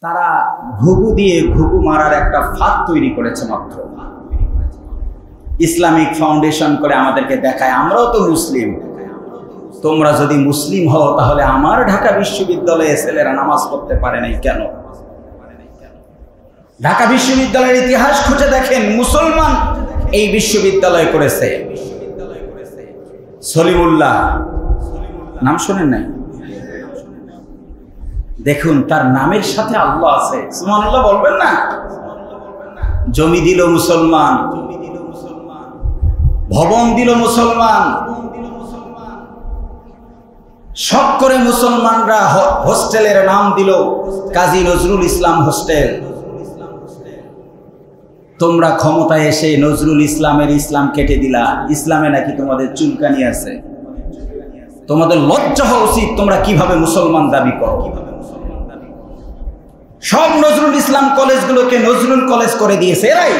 তারা ঘুঘু দিয়ে ঘুঘু মারার একটা ফাঁদ তৈরি করেছে মাত্র। ইসলামিক ফাউন্ডেশন করে আমাদেরকে দেখায় আমরাও তো মুসলিম, তোমরা যদি মুসলিম হও তাহলে আমার ঢাকা বিশ্ববিদ্যালয়ে ছেলেরা নামাজ পড়তে পারে নাই কেন? ঢাকা বিশ্ববিদ্যালয়ের ইতিহাস খুঁজে দেখেন, মুসলমান এই বিশ্ববিদ্যালয় করেছে। সলিমুল্লাহ নাম শোনেন নাই? দেখুন তার নামের সাথে আল্লাহ আছে, সুবহানাল্লাহ বলবেন না? জমি দিল মুসলমান, ভবন দিল মুসলমান, শখ করে মুসলমানরা হোস্টেলের নাম দিল কাজী নজরুল ইসলাম হোস্টেল। তোমরা ক্ষমতায় এসে নজরুল ইসলামের ইসলাম কেটে দিলা, ইসলামে নাকি তোমাদের চুলকানি আছে। তোমাদের লজ্জা হওয়া উচিত, তোমরা কিভাবে মুসলমান দাবি করো। সব নজরুল ইসলাম কলেজগুলোকে নজরুল কলেজ করে দিয়েছে এরাই।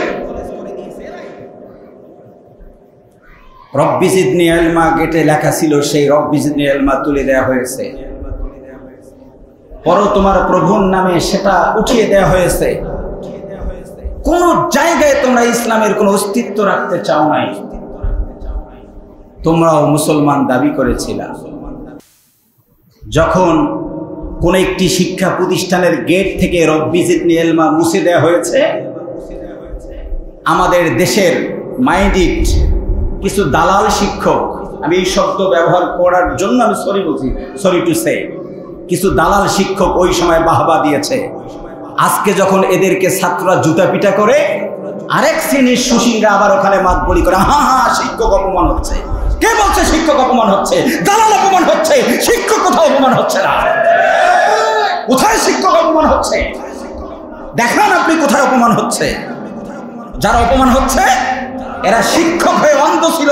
রব্বি জিদনি ইলমা গেটে লেখা ছিল, সেই রব্বি জিদনি ইলমা তুলে দেওয়া হয়েছে। পরও তোমার প্রভুর নামে সেটা উঠিয়ে দেওয়া হয়েছে। কোন জায়গায় তোমরা ইসলামের কোন অস্তিত্ব রাখতে চাও নাই। তোমরাও মুসলমান দাবি করেছিলা। যখন কোন একটি শিক্ষা প্রতিষ্ঠানের গেট থেকে রব্বি জিদনি ইলমা মুছে দেওয়া হয়েছে, আমাদের দেশের মাইন্ডেড কিছু দালাল শিক্ষক, আমি এই শব্দ ব্যবহার করার জন্য আমি সরি টু সে, কিছু দালাল শিক্ষক ওই সময় বাহবা দিয়েছে। আজকে যখন এদেরকে ছাত্ররা জুতা পিটা করে, আরেক শ্রেণীর সুশীলরা আবার ওখানে মাত বলি করে, হা হা শিক্ষক অপমান হচ্ছে। কে বলছে শিক্ষক অপমান হচ্ছে? দালাল অপমান হচ্ছে, শিক্ষক কোথাও অপমান হচ্ছে না। কোথায় শিক্ষক অপমান হচ্ছে? দেখান আপনি কোথায় অপমান হচ্ছে। যারা অপমান হচ্ছে এরা শিক্ষক হয়ে অন্ধ ছিল,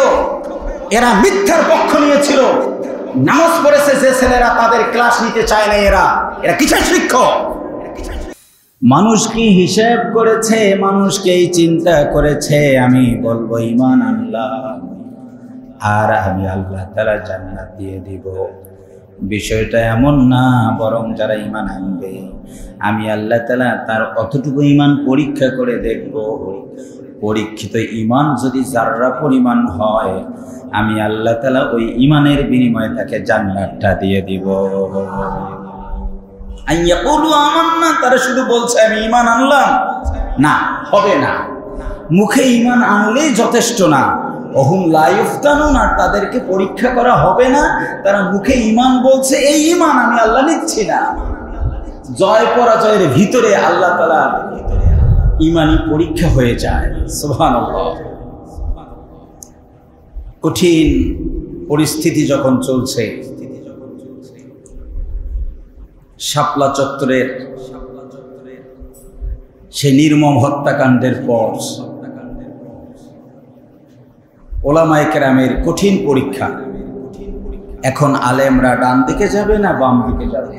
এরা মিথ্যার পক্ষ নিয়েছিল। নামাজ পড়েছে যে ছেলেরা, তাদের ক্লাস নিতে চায় না। এরা কিসের শিক্ষক? মানুষ কি হিসেব করেছে, মানুষকেই চিন্তা করেছে। আমি বলবো ঈমান আল্লাহ, আর আমি আল্লাহ তাআলা জান্নাত দিয়ে দিব। বিষয়টা এমন না, বরং যারা ঈমান আনবে আমি আল্লাহ তাআলা তার অতটুকু ঈমান পরীক্ষা করে দেখব। পরীক্ষিত ঈমান যদি জাররা পরিমাণ হয়, আমি আল্লাহ তাআলা ওই ঈমানের বিনিময়ে তাকে জান্নাতটা দিয়ে দিব। তারা শুধু বলছে আমি ঈমান আনলাম, না, হবে না। মুখে ঈমান আনলেই যথেষ্ট না। ওহুম লা ইফতানুন, আর তাদেরকে পরীক্ষা করা হবে না। তারা মুখে ঈমান বলছে, এই ঈমান আমি আল্লাহ নিচ্ছি না। জয় পরাজয়ের ভিতরে আল্লাহ তাআলা ঈমানি পরীক্ষা হয়ে যায়। সুবহানাল্লাহ। কঠিন পরিস্থিতি যখন চলছে, শাপলা চত্বরের সেই নির্মম হত্যাকাণ্ডের পর ওলামায়ে কেরামের কঠিন পরীক্ষা। এখন আলেমরা ডান দিকে যাবে না বাম দিকে যাবে?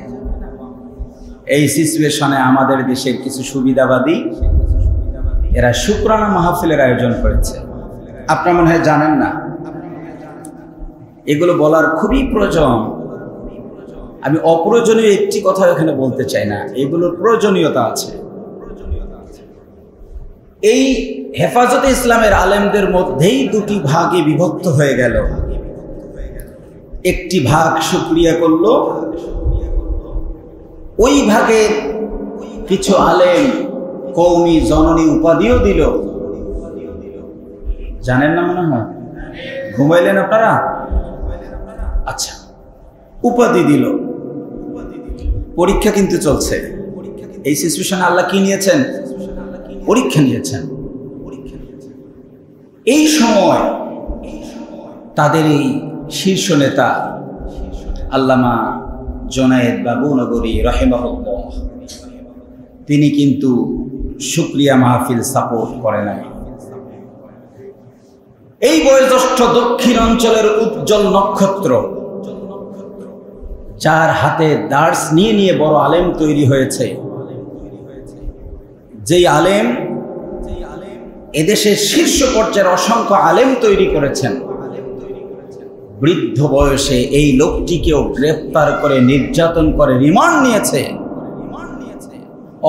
এই সিচুয়েশনে আমাদের দেশের কিছু সুবিধাবাদী এরা শুকরানা মাহফিলের আয়োজন করেছে। আপনারা মনে হয় জানেন না। এগুলো বলার খুবই প্রয়োজন। আমি অপ্রয়োজনীয় একটি কথা এখানে বলতে চাই না, এগুলোর প্রয়োজনীয়তা আছে। এই হেফাজতে ইসলামের আলেমদের মধ্যেই দুটি ভাগে বিভক্ত হয়ে গেল। একটি ভাগ শুকরিয়া করল, ওই ভাগে কিছু আলেম কওমি জননী উপাধিও দিল। জানেন না মনে হয়? ঘুমাইলেন আপনারা? আচ্ছা, উপাধি দিল। পরীক্ষা কিন্তু চলছে। এই সিচুয়েশনে আল্লাহ কি নিয়েছেন? পরীক্ষা নিয়েছেন। এই সময় তাদের এই শীর্ষ নেতা আল্লামা জুনায়েদ বাবুনগরী রাহিমাহুল্লাহ, তিনি কিন্তু শুকরিয়া মাহফিল সাপোর্ট করে নাই। এই বয়োজ্যেষ্ঠ দক্ষিণ অঞ্চলের উজ্জ্বল নক্ষত্র, যার হাতে দার্স নিয়ে নিয়ে বড় আলেম তৈরি হয়েছে, যেই আলেম এদেশের শীর্ষ পর্যায়ের অসংখ্য আলেম তৈরি করেছেন, বৃদ্ধ বয়সে এই লোকটিকেও গ্রেফতার করে নির্যাতন করে রিমান্ড নিয়েছে।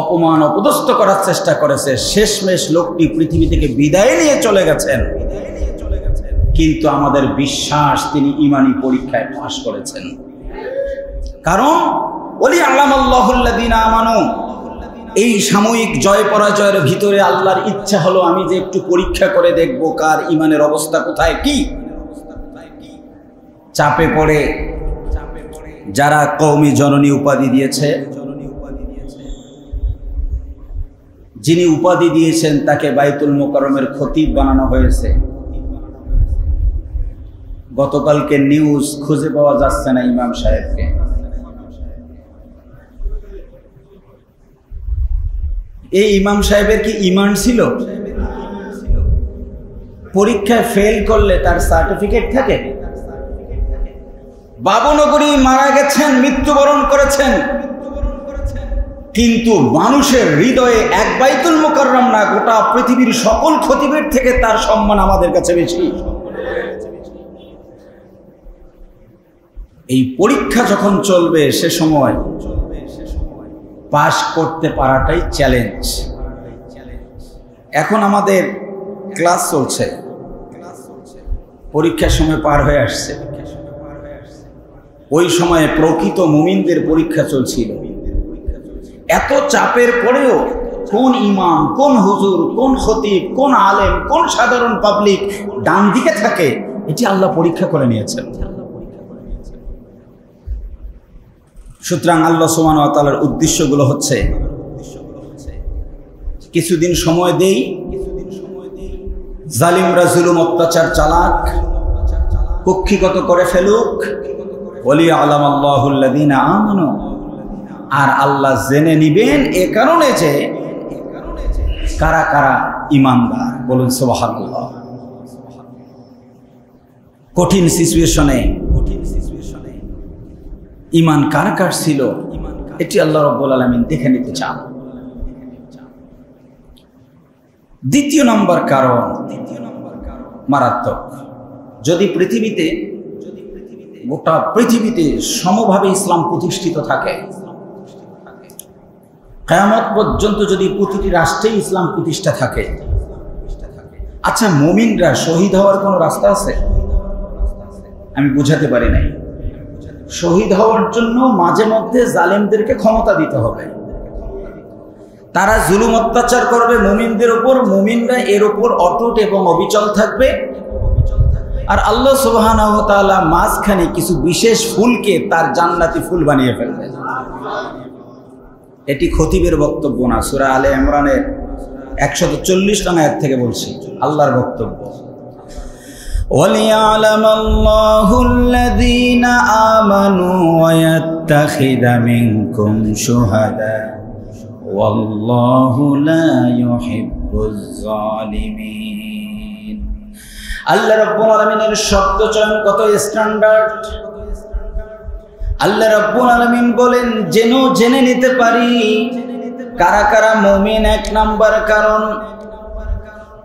অপমান অপদস্থ করার চেষ্টা করেছে। শেষমেশ লোকটি পৃথিবী থেকে বিদায় নিয়ে চলে গেছেন, কিন্তু আমাদের বিশ্বাস তিনি ঈমানি পরীক্ষায় পাশ করেছেন। কারণ ওলি আল্লামাল্লাহুল্লাযীনা আমানু, এই সাময়িক জয় পরাজয়ের ভিতরে আল্লাহর ইচ্ছা হলো আমি যে একটু পরীক্ষা করে দেখব কার ঈমানের অবস্থা কোথায় কি। চাপে পড়ে যারা কওমি জননী উপাধি দিয়েছে, যিনি উপাধি দিয়েছেন তাকে বাইতুল মুকাররমের খতিব বানানো হয়েছে। গতকালকে নিউজ খুঁজে পাওয়া যাচ্ছে না ইমাম সাহেবকে। এই ইমাম সাহেবের কি ঈমান ছিল? পরীক্ষায় ফেল করলে তার সার্টিফিকেট থাকে? বাবুনগরী মারা গেছেন, মৃত্যুবরণ করেছেন, কিন্তু মানুষের হৃদয়ে এক বাইতুল মুকাররম না, গোটা পৃথিবীর সকল খতিবের থেকে তার সম্মান আমাদের কাছে বেশি। এই পরীক্ষা যখন চলবে সে সময় পাস করতে পারাটাই চ্যালেঞ্জ। এখন আমাদের ক্লাস চলছে, পরীক্ষার সময় পার হয়ে আসছে। ওই সময়ে প্রকৃত মুমিনদের পরীক্ষা চলছিল। এত চাপের পরেও কোন ইমাম, কোন হুজুর, কোন খতিব, কোন আলেম, কোন সাধারণ পাবলিক ডান দিকে থাকে, এটি আল্লাহ পরীক্ষা করে নিয়েছেন। সুতরাং আল্লাহ সুবহানাহু ওয়া তাআলার উদ্দেশ্যগুলো হচ্ছে কিছুদিন সময় দেই, জালিমরা জুলুম অত্যাচার চালাক, কুক্ষিগত করে ফেলুক, ওয়ালিয়া'লামাল্লাহুল্লাযীনা আমানু, আর আল্লাহ জেনে নিবেন এ কারণে যে কারা কারা ঈমানদার। বলুন সুবহানাল্লাহ। কঠিন সিচুয়েশনে ঈমান কার কার ছিল এটি আল্লাহ রাব্বুল আলামিন দেখে নিতে চান। দ্বিতীয় নম্বর কারণ মারাত্মক। যদি পৃথিবীতে, গোটা পৃথিবীতে সমভাবে ইসলাম প্রতিষ্ঠিত থাকে, কিয়ামত পর্যন্ত যদি প্রতিটি রাষ্ট্রে ইসলাম প্রতিষ্ঠা থাকে, আচ্ছা মুমিনরা শহীদ হওয়ার কোনো রাস্তা আছে? আমি বুঝাতে পারি নাই। শহীদ হওয়ার জন্য মাঝে মধ্যে জালেমদেরকে ক্ষমতা দিতে হবে। তারা জুলুম অত্যাচার করবে মুমিনদের উপর, মুমিনরা এর উপর অটুট এবং অবিচল থাকবে। আর আল্লাহ সুবহানাহু ওয়া তাআলা মাঝখানে কিছু বিশেষ ফুলকে তার জান্নাতি ফুল বানিয়ে ফেলবে। এটি খতিবের বক্তব্য না, সূরা আলে ইমরানের 140 নং আয়াত থেকে বলছি, আল্লাহর বক্তব্য। وَلِيَعْلَمَ اللَّهُ الَّذِينَ آمَنُوا وَيَتَّخِذَ مِنكُمْ شُهَدَاءَ وَاللَّهُ لَا يُحِبُّ الظَّالِمِينَ। আল্লাহ রাব্বুল আলামিনের শব্দ চয়ন কত স্ট্যান্ডার্ড। আল্লাহ রাব্বুল আলামিন বলেন যেন জেনে নিতে পারি কারা কারা মুমিন, এক নাম্বার কারণ।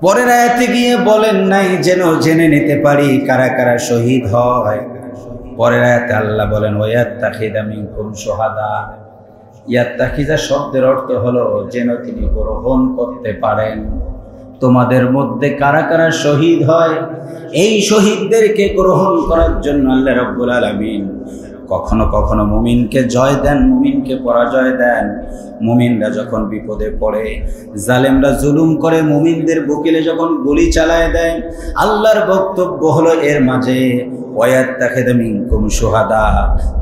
পরের আয়াতে গিয়ে বলেন নাই যেন জেনে নিতে পারি কারা কারা শহীদ হয়। পরের আয়াতে আল্লাহ বলেন ওয়াত্তাখিযা মিনকুম শুহাদা। ইয়াত্তাখিযা শব্দের অর্থ হলো যেন তিনি গ্রহণ করতে পারেন তোমাদের মধ্যে কারা কারা শহীদ হয়। এই শহীদদেরকে গ্রহণ করার জন্য আল্লাহ রাব্বুল আলামিন কখনো কখনো মুমিনকে জয় দেন, মুমিনকে পরাজয় দেন। মুমিনরা যখন বিপদে পড়ে, জালেমরা জুলুম করে মুমিনদের বুকেলে যখন গুলি চালায় দেয়, আল্লাহর বক্তব্য হলো এর মাঝে ওয়াত্তাখিযা মিনকুম শুহাদা,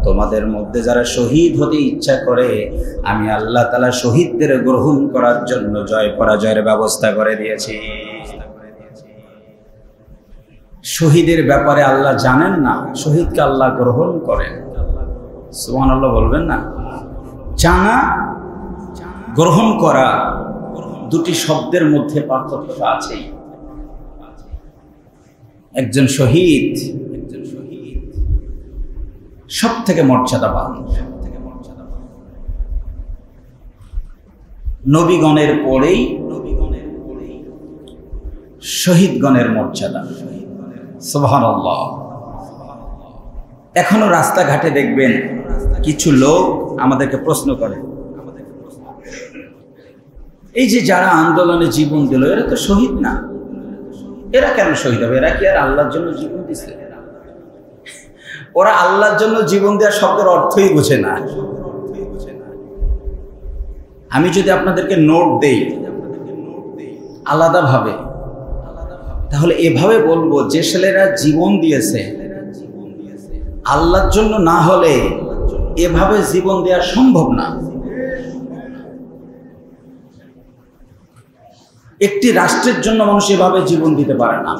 তোমাদের মধ্যে যারা শহীদ হতে ইচ্ছা করে আমি আল্লাহ তাআলা শহীদদের গ্রহণ করার জন্য জয় পরাজয়ের ব্যবস্থা করে দিয়েছি। শহীদের ব্যাপারে আল্লাহ জানেন না, শহীদকে আল্লাহ গ্রহণ করেন। সুবহানাল্লাহ বলবেন না? জানা, গ্রহণ করা, দুটি শব্দের মধ্যে পার্থক্য আছেই। একজন শহীদ সব থেকে মর্যাদাবান। নবীগণের পরেই শহীদগণের মর্যাদা। সুবহানাল্লাহ। এখনো রাস্তাঘাটে দেখবেন কিছু লোক আমাদেরকে প্রশ্ন করে, এই যে যারা আন্দোলনে জীবন দিল এরা তো শহীদ না, এরা কেন শহীদ হবে? এরা কি আর আল্লাহর জন্য জীবন দিছে? ওরা আল্লাহর জন্য জীবন দেওয়ার শব্দের অর্থই বোঝে না। আমি যদি আপনাদেরকে নোট দেই আলাদাভাবে, তাহলে এভাবে বলবো যে ছেলেরা জীবন দিয়েছে আল্লাহর জন্য না হলে এভাবে জীবন দেওয়া সম্ভব না। একটি রাষ্ট্রের জন্য মানুষ এভাবে জীবন দিতে পারে না।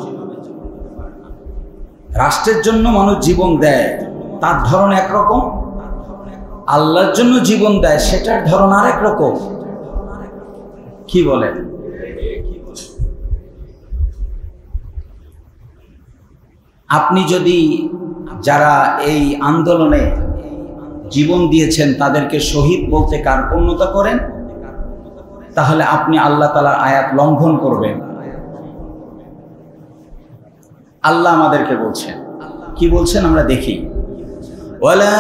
রাষ্ট্রের জন্য মানুষ জীবন দেয়, তার ধরন একরকম, আল্লাহর জন্য জীবন দেয় সেটার ধরন আরেক রকম। কি বলেন? আপনি যদি যারা এই আন্দোলনে জীবন দিয়েছেন তাদেরকে শহীদ বলতে কার্পণ্যতা করেন, তাহলে আপনি আল্লাহ তাআলার আয়াত লঙ্ঘন করবেন। আল্লাহ আমাদেরকে বলছেন, কি বলছেন আমরা দেখি। ওয়ালা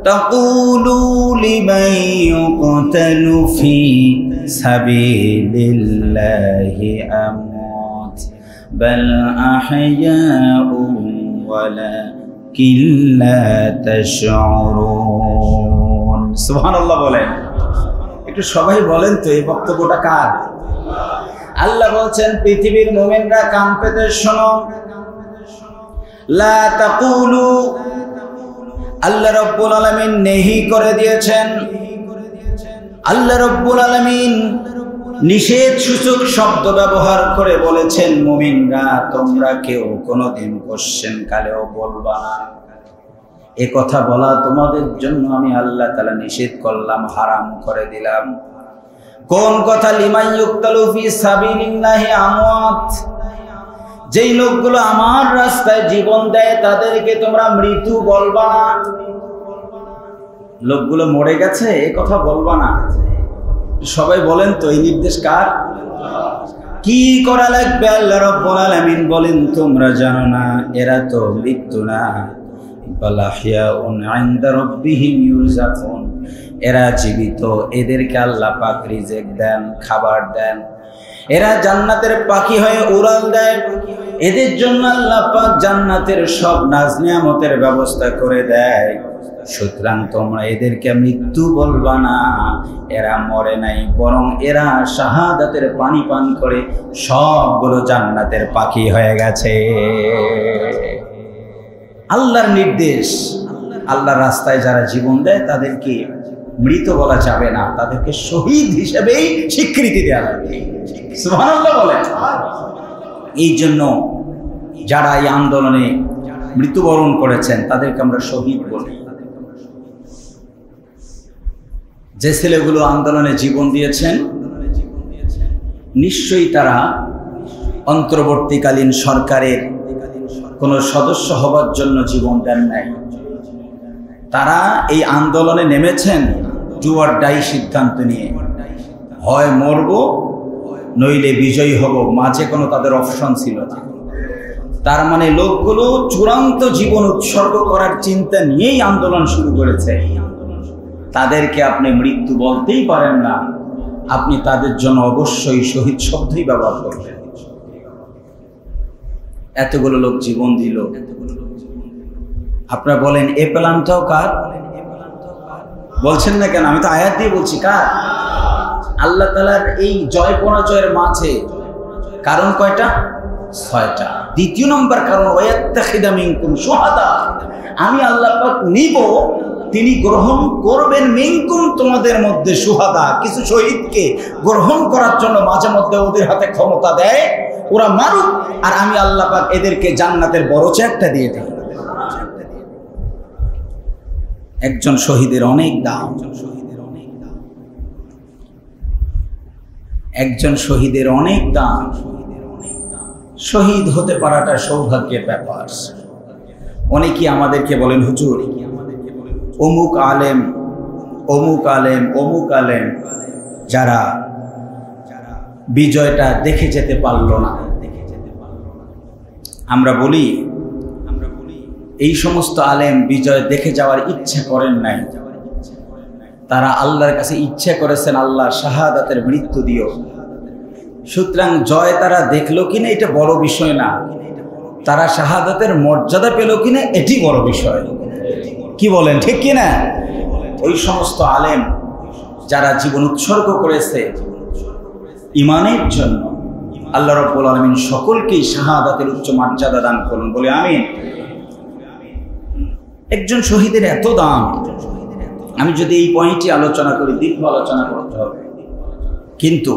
তাকুলু লিমান ইউকতালু ফি সাবিলিল্লাহি আমওয়াত বাল আহইয়াউন ওয়ালাকিন লা তাশউরুন। সুবহানাল্লাহ বলেন। একটু সবাই বলেন তো এই বক্তব্যটা কার? আল্লাহ বলছেন পৃথিবীর মুমিনরা কান পেতে শোনো, লা তাকুলু, আল্লাহ রাব্বুল আলামিন নেহি করে দিয়েছেন, আল্লাহ রাব্বুল আলামিন নিষেধ সূচক শব্দ ব্যবহার করে বলেছেন মুমিনরা তোমরা কেউ কোনোদিন কোশ্চেন কালেও বলবা না। এ কথা বলা তোমাদের জন্য আমি আল্লাহ তাআলা নিষেধ করলাম, হারাম করে দিলাম। কোন কথা? লিমান ইউকতালু ফি সাবিলিল্লাহি আমওয়াত, যেই লোকগুলো আমার রাস্তায় জীবন দেয় তাদেরকে তোমরা মৃত্যু বলবা না। লোকগুলো মরে গেছে এ কথা বলবা না। সবাই বলেন তো এই নির্দেশ কার? কি করা লাগবে? আল্লাহ রাব্বুল আলামিন বলেন তোমরা জানো না এরা তো মৃত্যু না, বাল আহইয়াউন ইনদা রাব্বিহিম ইউরযাকুন, এরা জীবিত, এদেরকে আল্লাহ পাক রিজিক দেন, খাবার দেন, এরা জান্নাতের পাখি হয়ে উড়াল দেয়, এদের জন্য আল্লাহ পাক জান্নাতের সব নাজ নিয়ামতের ব্যবস্থা করে দেয়। সুতরাং তোমরা এদেরকে মৃত্যু বলবা না, এরা মরে নাই, বরং এরা শাহাদাতের পানি পান করে সবগুলো জান্নাতের পাখি হয়ে গেছে। আল্লাহর নির্দেশ, আল্লাহর রাস্তায় যারা জীবন দেয় তাদেরকে মৃত বলা যাবে না, তাদেরকে শহীদ হিসেবেই স্বীকৃতি দেওয়া লাগবে। সুবহানাল্লাহ বলেন। এই জন্য যারা এই আন্দোলনে মৃত্যুবরণ করেছেন তাদেরকে আমরা শহীদ বলি। যে ছেলেগুলো আন্দোলনে জীবন দিয়েছেন নিশ্চয়ই তারা অন্তর্বর্তীকালীন সরকারের কোনো সদস্য হবার জন্য জীবন দেন নাই। তারা এই আন্দোলনে নেমেছেন ডু অর ডাই সিদ্ধান্ত নিয়ে, হয় মরব নইলে বিজয়ী হব, মাঝে কোনো তাদের অপশন ছিল না। তার মানে লোকগুলো চূড়ান্ত জীবন উৎসর্গ করার চিন্তা নিয়েই আন্দোলন শুরু করেছে। তাদেরকে আপনি মৃত্যু বলতেই পারেন না, আপনি তাদের জন্য অবশ্যই শহীদ শব্দই ব্যবহার করবেন। এতগুলো লোক জীবন দিল, আপনারা বলেন এ প্ল্যানটাও কার? বলছেন না কেন? আমি তো আয়াত দিয়ে বলছি কার? আল্লাহ তাআলার এই জয় পরাজয়ের মাঝে কারণ কয়টা? 6টা। দ্বিতীয় নম্বর কারণ ওয়াত্তাখিদা মিনকুম শুহাদা, আমি আল্লাহ পাক নিব, তিনি গ্রহণ করবেন মিনকুম তোমাদের মধ্যে শুহাদা, কিছু শহীদকে গ্রহণ করার জন্য মাঝে মধ্যে ওদের হাতে ক্ষমতা দেয়, ওরা মারুক, আর আমি আল্লাহ পাক এদেরকে জান্নাতের বড় চেকটা দিয়ে দিই। একজন শহীদের অনেক দাম, একজন শহীদের অনেক দাম। শহীদ হতে পারাটা সৌভাগ্যের ব্যাপার। অনেকেই আমাদেরকে বলেন হুজুর অমুক আলেম অমুক আলেম অমুক আলেম যারা বিজয়টা দেখে যেতে পারলো না। আমরা বলি এই সমস্ত আলেম বিজয় দেখে যাওয়ার ইচ্ছে করেন নাই, তারা আল্লাহর কাছে ইচ্ছা করেছেন আল্লাহ শাহাদাতের মৃত্যু দিও। সুতরাং জয় তারা দেখলো কিনা এটা বড় বিষয় না, তারা শাহাদাতের মর্যাদা পেল কিনা এটি বড় বিষয়। কি বলেন ঠিক কিনা? ওই সমস্ত আলেম যারা জীবন উৎসর্গ করেছে ইমানের জন্য, আল্লাহ রাব্বুল আলামিন সকলকেই শাহাদাতের উচ্চ মর্যাদা দান করুন, বলে আমিন। একজন শহীদের এত দাম, আমি যদি এই পয়েন্টটি আলোচনা করি দীর্ঘ আলোচনা করতে হবে, কিন্তু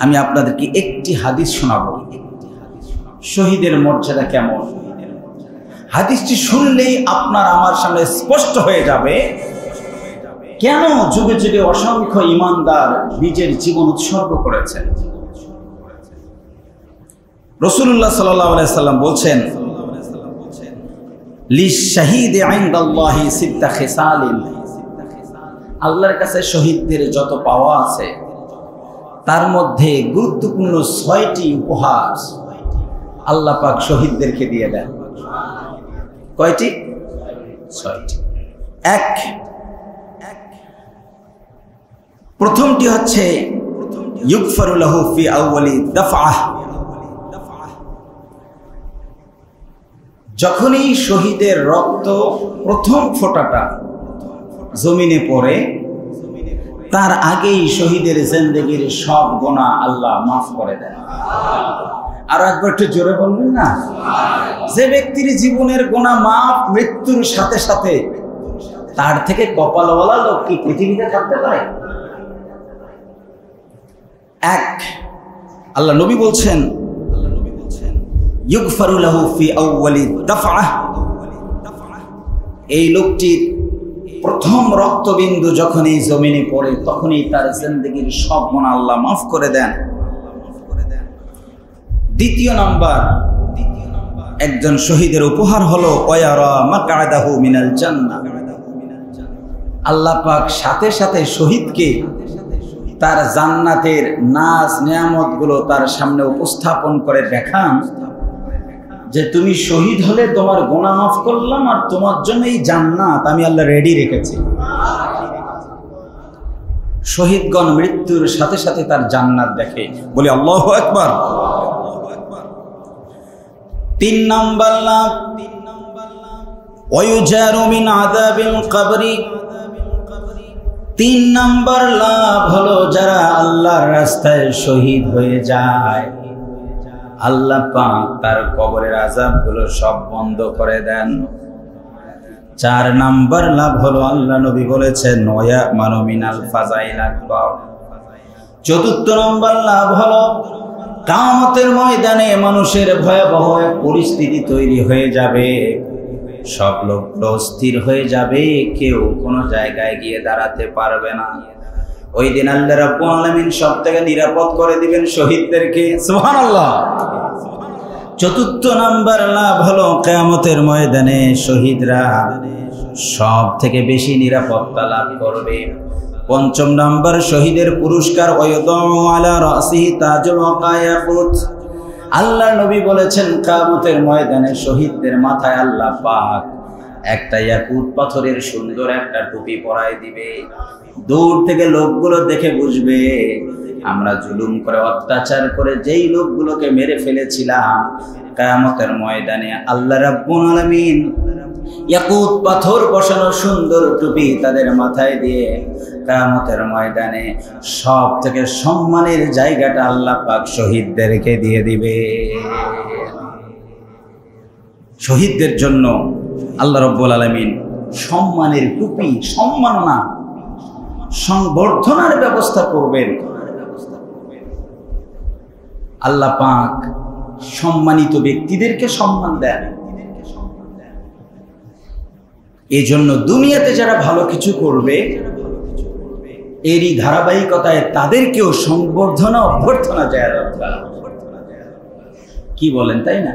আমি আপনাদেরকে একটি হাদিস শোনাবো শহীদের মর্যাদা কেমন। হাদিসটি শুনলেই আপনার আমার সামনে স্পষ্ট হয়ে যাবে কেন যুগে যুগে অসংখ্য ঈমানদার নিজের জীবন উৎসর্গ করেছেন। রাসূলুল্লাহ সাল্লাল্লাহু আলাইহি সাল্লাম বলছেন, লিশ-শাহীদি ইনদাল্লাহি সিত্তা খিসালিন, আল্লাহর কাছে শহীদদের যত পাওয়া আছে তার মধ্যে গুরুত্বপূর্ণ 6টি উপহার আল্লাহ পাক শহীদদেরকে দিয়ে দেন। কয়টি? 6টি। এক, প্রথমটি হচ্ছে ইউগফারু লাহু ফি আউয়ালি দাফআহ, যখনই শহীদের রক্ত প্রথম ফোঁটাটা জমিনে পড়ে তার আগেই শহীদের জিন্দেগীর সব গুনাহ আল্লাহ মাফ করে দেন। আর একবার একটু জোরে বলবেন না? যে ব্যক্তির জীবনের গুনাহ মাফ মৃত্যুর সাথে সাথে, তার থেকে কপালওয়ালা লোক কি পৃথিবীতে থাকতে পারে? এক, আল্লাহ নবী বলছেন ইউগফারু লাহু ফি আউয়ালি দাফআহ, এই লোকটির প্রথম রক্তবিন্দু যখন এই জমিনে পড়ে তখনই তার জিন্দেগীর সব গুনাহ আল্লাহ মাফ করে দেন। দ্বিতীয় নাম্বার, একজন শহীদের উপহার হলো ওয়ায়ারা মাকআদাহু মিনাল জান্নাহ, আল্লাহ পাক সাথে সাথে শহীদকে তার জান্নাতের নাজ নিয়ামতগুলো তার সামনে উপস্থাপন করে দেখান যে তুমি শহীদ হলে তোমার গুনাহ মাফ করলাম আর তোমার জন্য এই জান্নাত আমি আল্লাহ রেডি রেখেছি। শহীদগণ মৃত্যুর সাথে সাথে তার জান্নাত দেখে, বলি আল্লাহু আকবার। 3 নাম্বার লাভ ওয়ায়ুজারু মিন আযাবিল কবরি, 3 নাম্বার লাভ হলো যারা আল্লাহর রাস্তায় শহীদ হয়ে যায় আল্লাহ পাক তার কবরের আযাবগুলো সব বন্ধ করে দেন। 4 নাম্বার লাভ হলো আল্লাহ নবী বলেছেন ওয়া মানু মিনাল ফাজাইল আকবার। 4 নাম্বার লাভ হলো কিয়ামতের ময়দানে মানুষের ভয়াবহ পরিস্থিতি তৈরি হয়ে যাবে, সব লোক অস্থির হয়ে যাবে, কেউ কোনো জায়গায় গিয়ে দাঁড়াতে পারবে না। ওই দিন আল্লাহ রাব্বুল আলামিন সব থেকে নিরাপদ করে দিবেন শহীদদেরকে, সুবহানাল্লাহ। 4 নাম্বার লাভ হলো কিয়ামতের ময়দানে শহীদরা সব থেকে বেশি নিরাপত্তা লাভ করবে। 5 নাম্বার শহীদের পুরস্কার ওয়ায়ুদাউ আলা রাসিহি তাজুল ওয়াকায়াকুত, আল্লাহ নবী বলেছেন কিয়ামতের ময়দানে শহীদদের মাথায় আল্লাহ পাক একটা ইয়াকুত পাথরের সুন্দর একটা টুপি পরায় দিবে। দূর থেকে লোকগুলো দেখে বুঝবে আমরা জুলুম করে অত্যাচার করে যেই লোকগুলোকে মেরে ফেলেছিলাম, কিয়ামতের ময়দানে আল্লাহ রাব্বুল আলামিন ইয়াকুত পাথর বসানো সুন্দর টুপি তাদের মাথায় দিয়ে কিয়ামতের ময়দানে সব থেকে সম্মানের জায়গাটা আল্লাহ পাক শহীদদেরকে দিয়ে দিবে। শহীদদের জন্য আল্লাহ রাব্বুল আলামিন সম্মানের টুপি, সম্মাননা, সংবর্ধনার ব্যবস্থা করবেন। আল্লাহ পাক সম্মানিত ব্যক্তিদেরকে সম্মান দেন। এই জন্য দুনিয়াতে যারা ভালো কিছু করবে এরই ধারাবাহিকতায় তাদেরকেও সংবর্ধনা অভ্যর্থনা দেওয়া দরকার। কি বলেন, তাই না?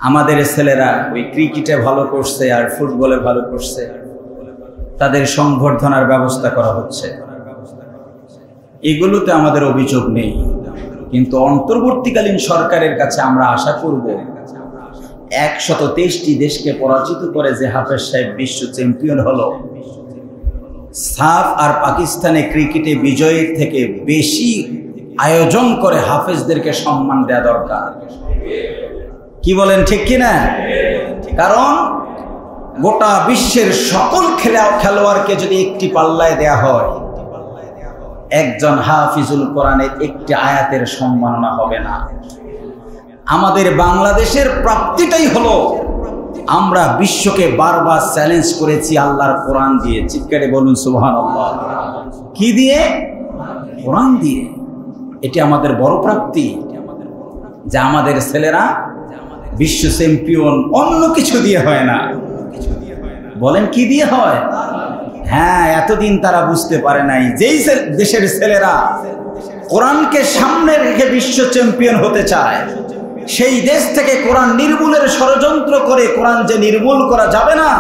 আমাদের ছেলেরা ওই ক্রিকেটে ভালো করছে আর ফুটবলে ভালো করছে, তাদের সংবর্ধনার ব্যবস্থা করা হচ্ছে, এগুলোতে আমাদের অভিযোগ নেই। কিন্তু অন্তর্বর্তীকালীন সরকারের কাছে আমরা আশা করব 123টি দেশকে পরাজিত করে যে হাফেজ সাহেব বিশ্ব চ্যাম্পিয়ন হলো, সাফ আর পাকিস্তানে ক্রিকেটে বিজয়ের থেকে বেশি আয়োজন করে হাফেজদেরকে সম্মান দেওয়া দরকার। কি বলেন, ঠিক কিনা? কারণ গোটা বিশ্বের সকল খেলোয়াড়কে যদি একটি পাল্লায় দেয়া হয়, একজন হাফিজুল কোরআনের একটি আয়াতের সম্মাননা হবে না। আমাদের বাংলাদেশের প্রাপ্তিটাই হলো আমরা বিশ্বকে বারবার চ্যালেঞ্জ করেছি আল্লাহর কোরআন দিয়ে। চিৎকারে বলুন সুবহানাল্লাহ। কি দিয়ে? কোরআন দিয়ে। এটি আমাদের বড় প্রাপ্তি যে আমাদের ছেলেরা বিশ্ব চ্যাম্পিয়ন অন্য কিছু দিয়ে হয় না। বলেন কি দিয়ে হয়? হ্যাঁ, এতদিন তারা বুঝতে পারে নাই যেই দেশের ছেলেরা কোরআনকে সামনে রেখে বিশ্ব চ্যাম্পিয়ন হতে চায়, সেই দেশ থেকে কোরআন নির্মূলের ষড়যন্ত্র করে কোরআন যে নির্মূল করা যাবে না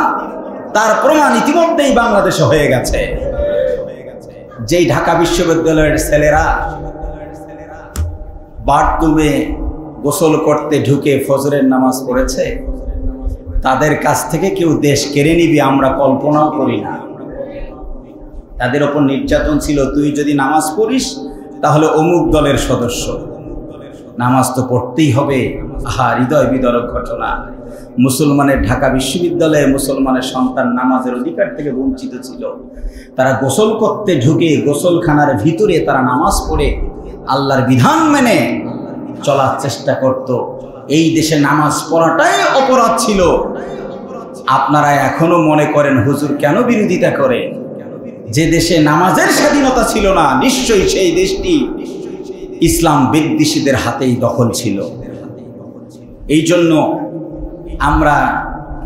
তার প্রমাণ ইতিমধ্যেই বাংলাদেশে হয়ে গেছে। যেই ঢাকা বিশ্ববিদ্যালয়ের ছেলেরা বাথরুমে গোসল করতে ঢুকে ফজরের নামাজ পড়েছে, তাদের কাছ থেকে কেউ দেশ কেড়ে নিবি আমরা কল্পনাও করি না। তাদের ওপর নির্যাতন ছিল, তুই যদি নামাজ পড়িস তাহলে অমুক দলের সদস্য, নামাজ তো পড়তেই হবে। আহা, হৃদয় বিদারক ঘটনা। মুসলমানের ঢাকা বিশ্ববিদ্যালয়ে মুসলমানের সন্তান নামাজের অধিকার থেকে বঞ্চিত ছিল। তারা গোসল করতে ঢুকে গোসলখানার ভিতরে তারা নামাজ পড়ে আল্লাহর বিধান মেনে চলার চেষ্টা করত। এই দেশে নামাজ পড়াটাই অপরাধ ছিল। আপনারা এখনো মনে করেন হুজুর কেন বিরোধিতা করে? যে দেশে নামাজের স্বাধীনতা ছিল না, নিশ্চয়ই সেই দেশটি ইসলাম বিদ্বেষীদের হাতেই দখল ছিল। এই জন্য আমরা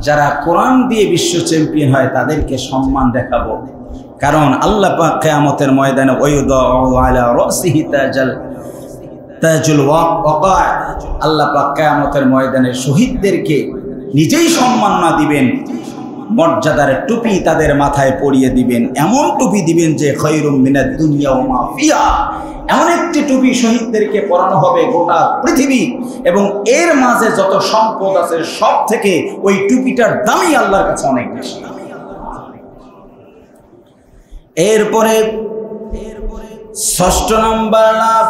যারা কোরআন দিয়ে বিশ্ব চ্যাম্পিয়ন হয় তাদেরকে সম্মান দেখাবো। কারণ আল্লাহ পাক কিয়ামতের ময়দানে ওয়ায়ুদাউ আলা রাসিহি তাজুল ওয়াকা, আল্লাহ পাক কিয়ামতের ময়দানে শহীদদেরকে নিজেই সম্মাননা দিবেন, মর্যাদার টুপি তাদের মাথায় পরিয়ে দিবেন। এমন টুপি দিবেন যে খায়রুম মিনাদ দুনিয়া ওয়া মা ফিহা, এমন একটি টুপি শহীদদেরকে পরানো হবে গোটা পৃথিবী এবং এর মাঝে যত সম্পদ আছে সব থেকে ওই টুপিটার দামই আল্লাহর কাছে অনেক বেশি। এরপরে 6 নম্বর লাভ,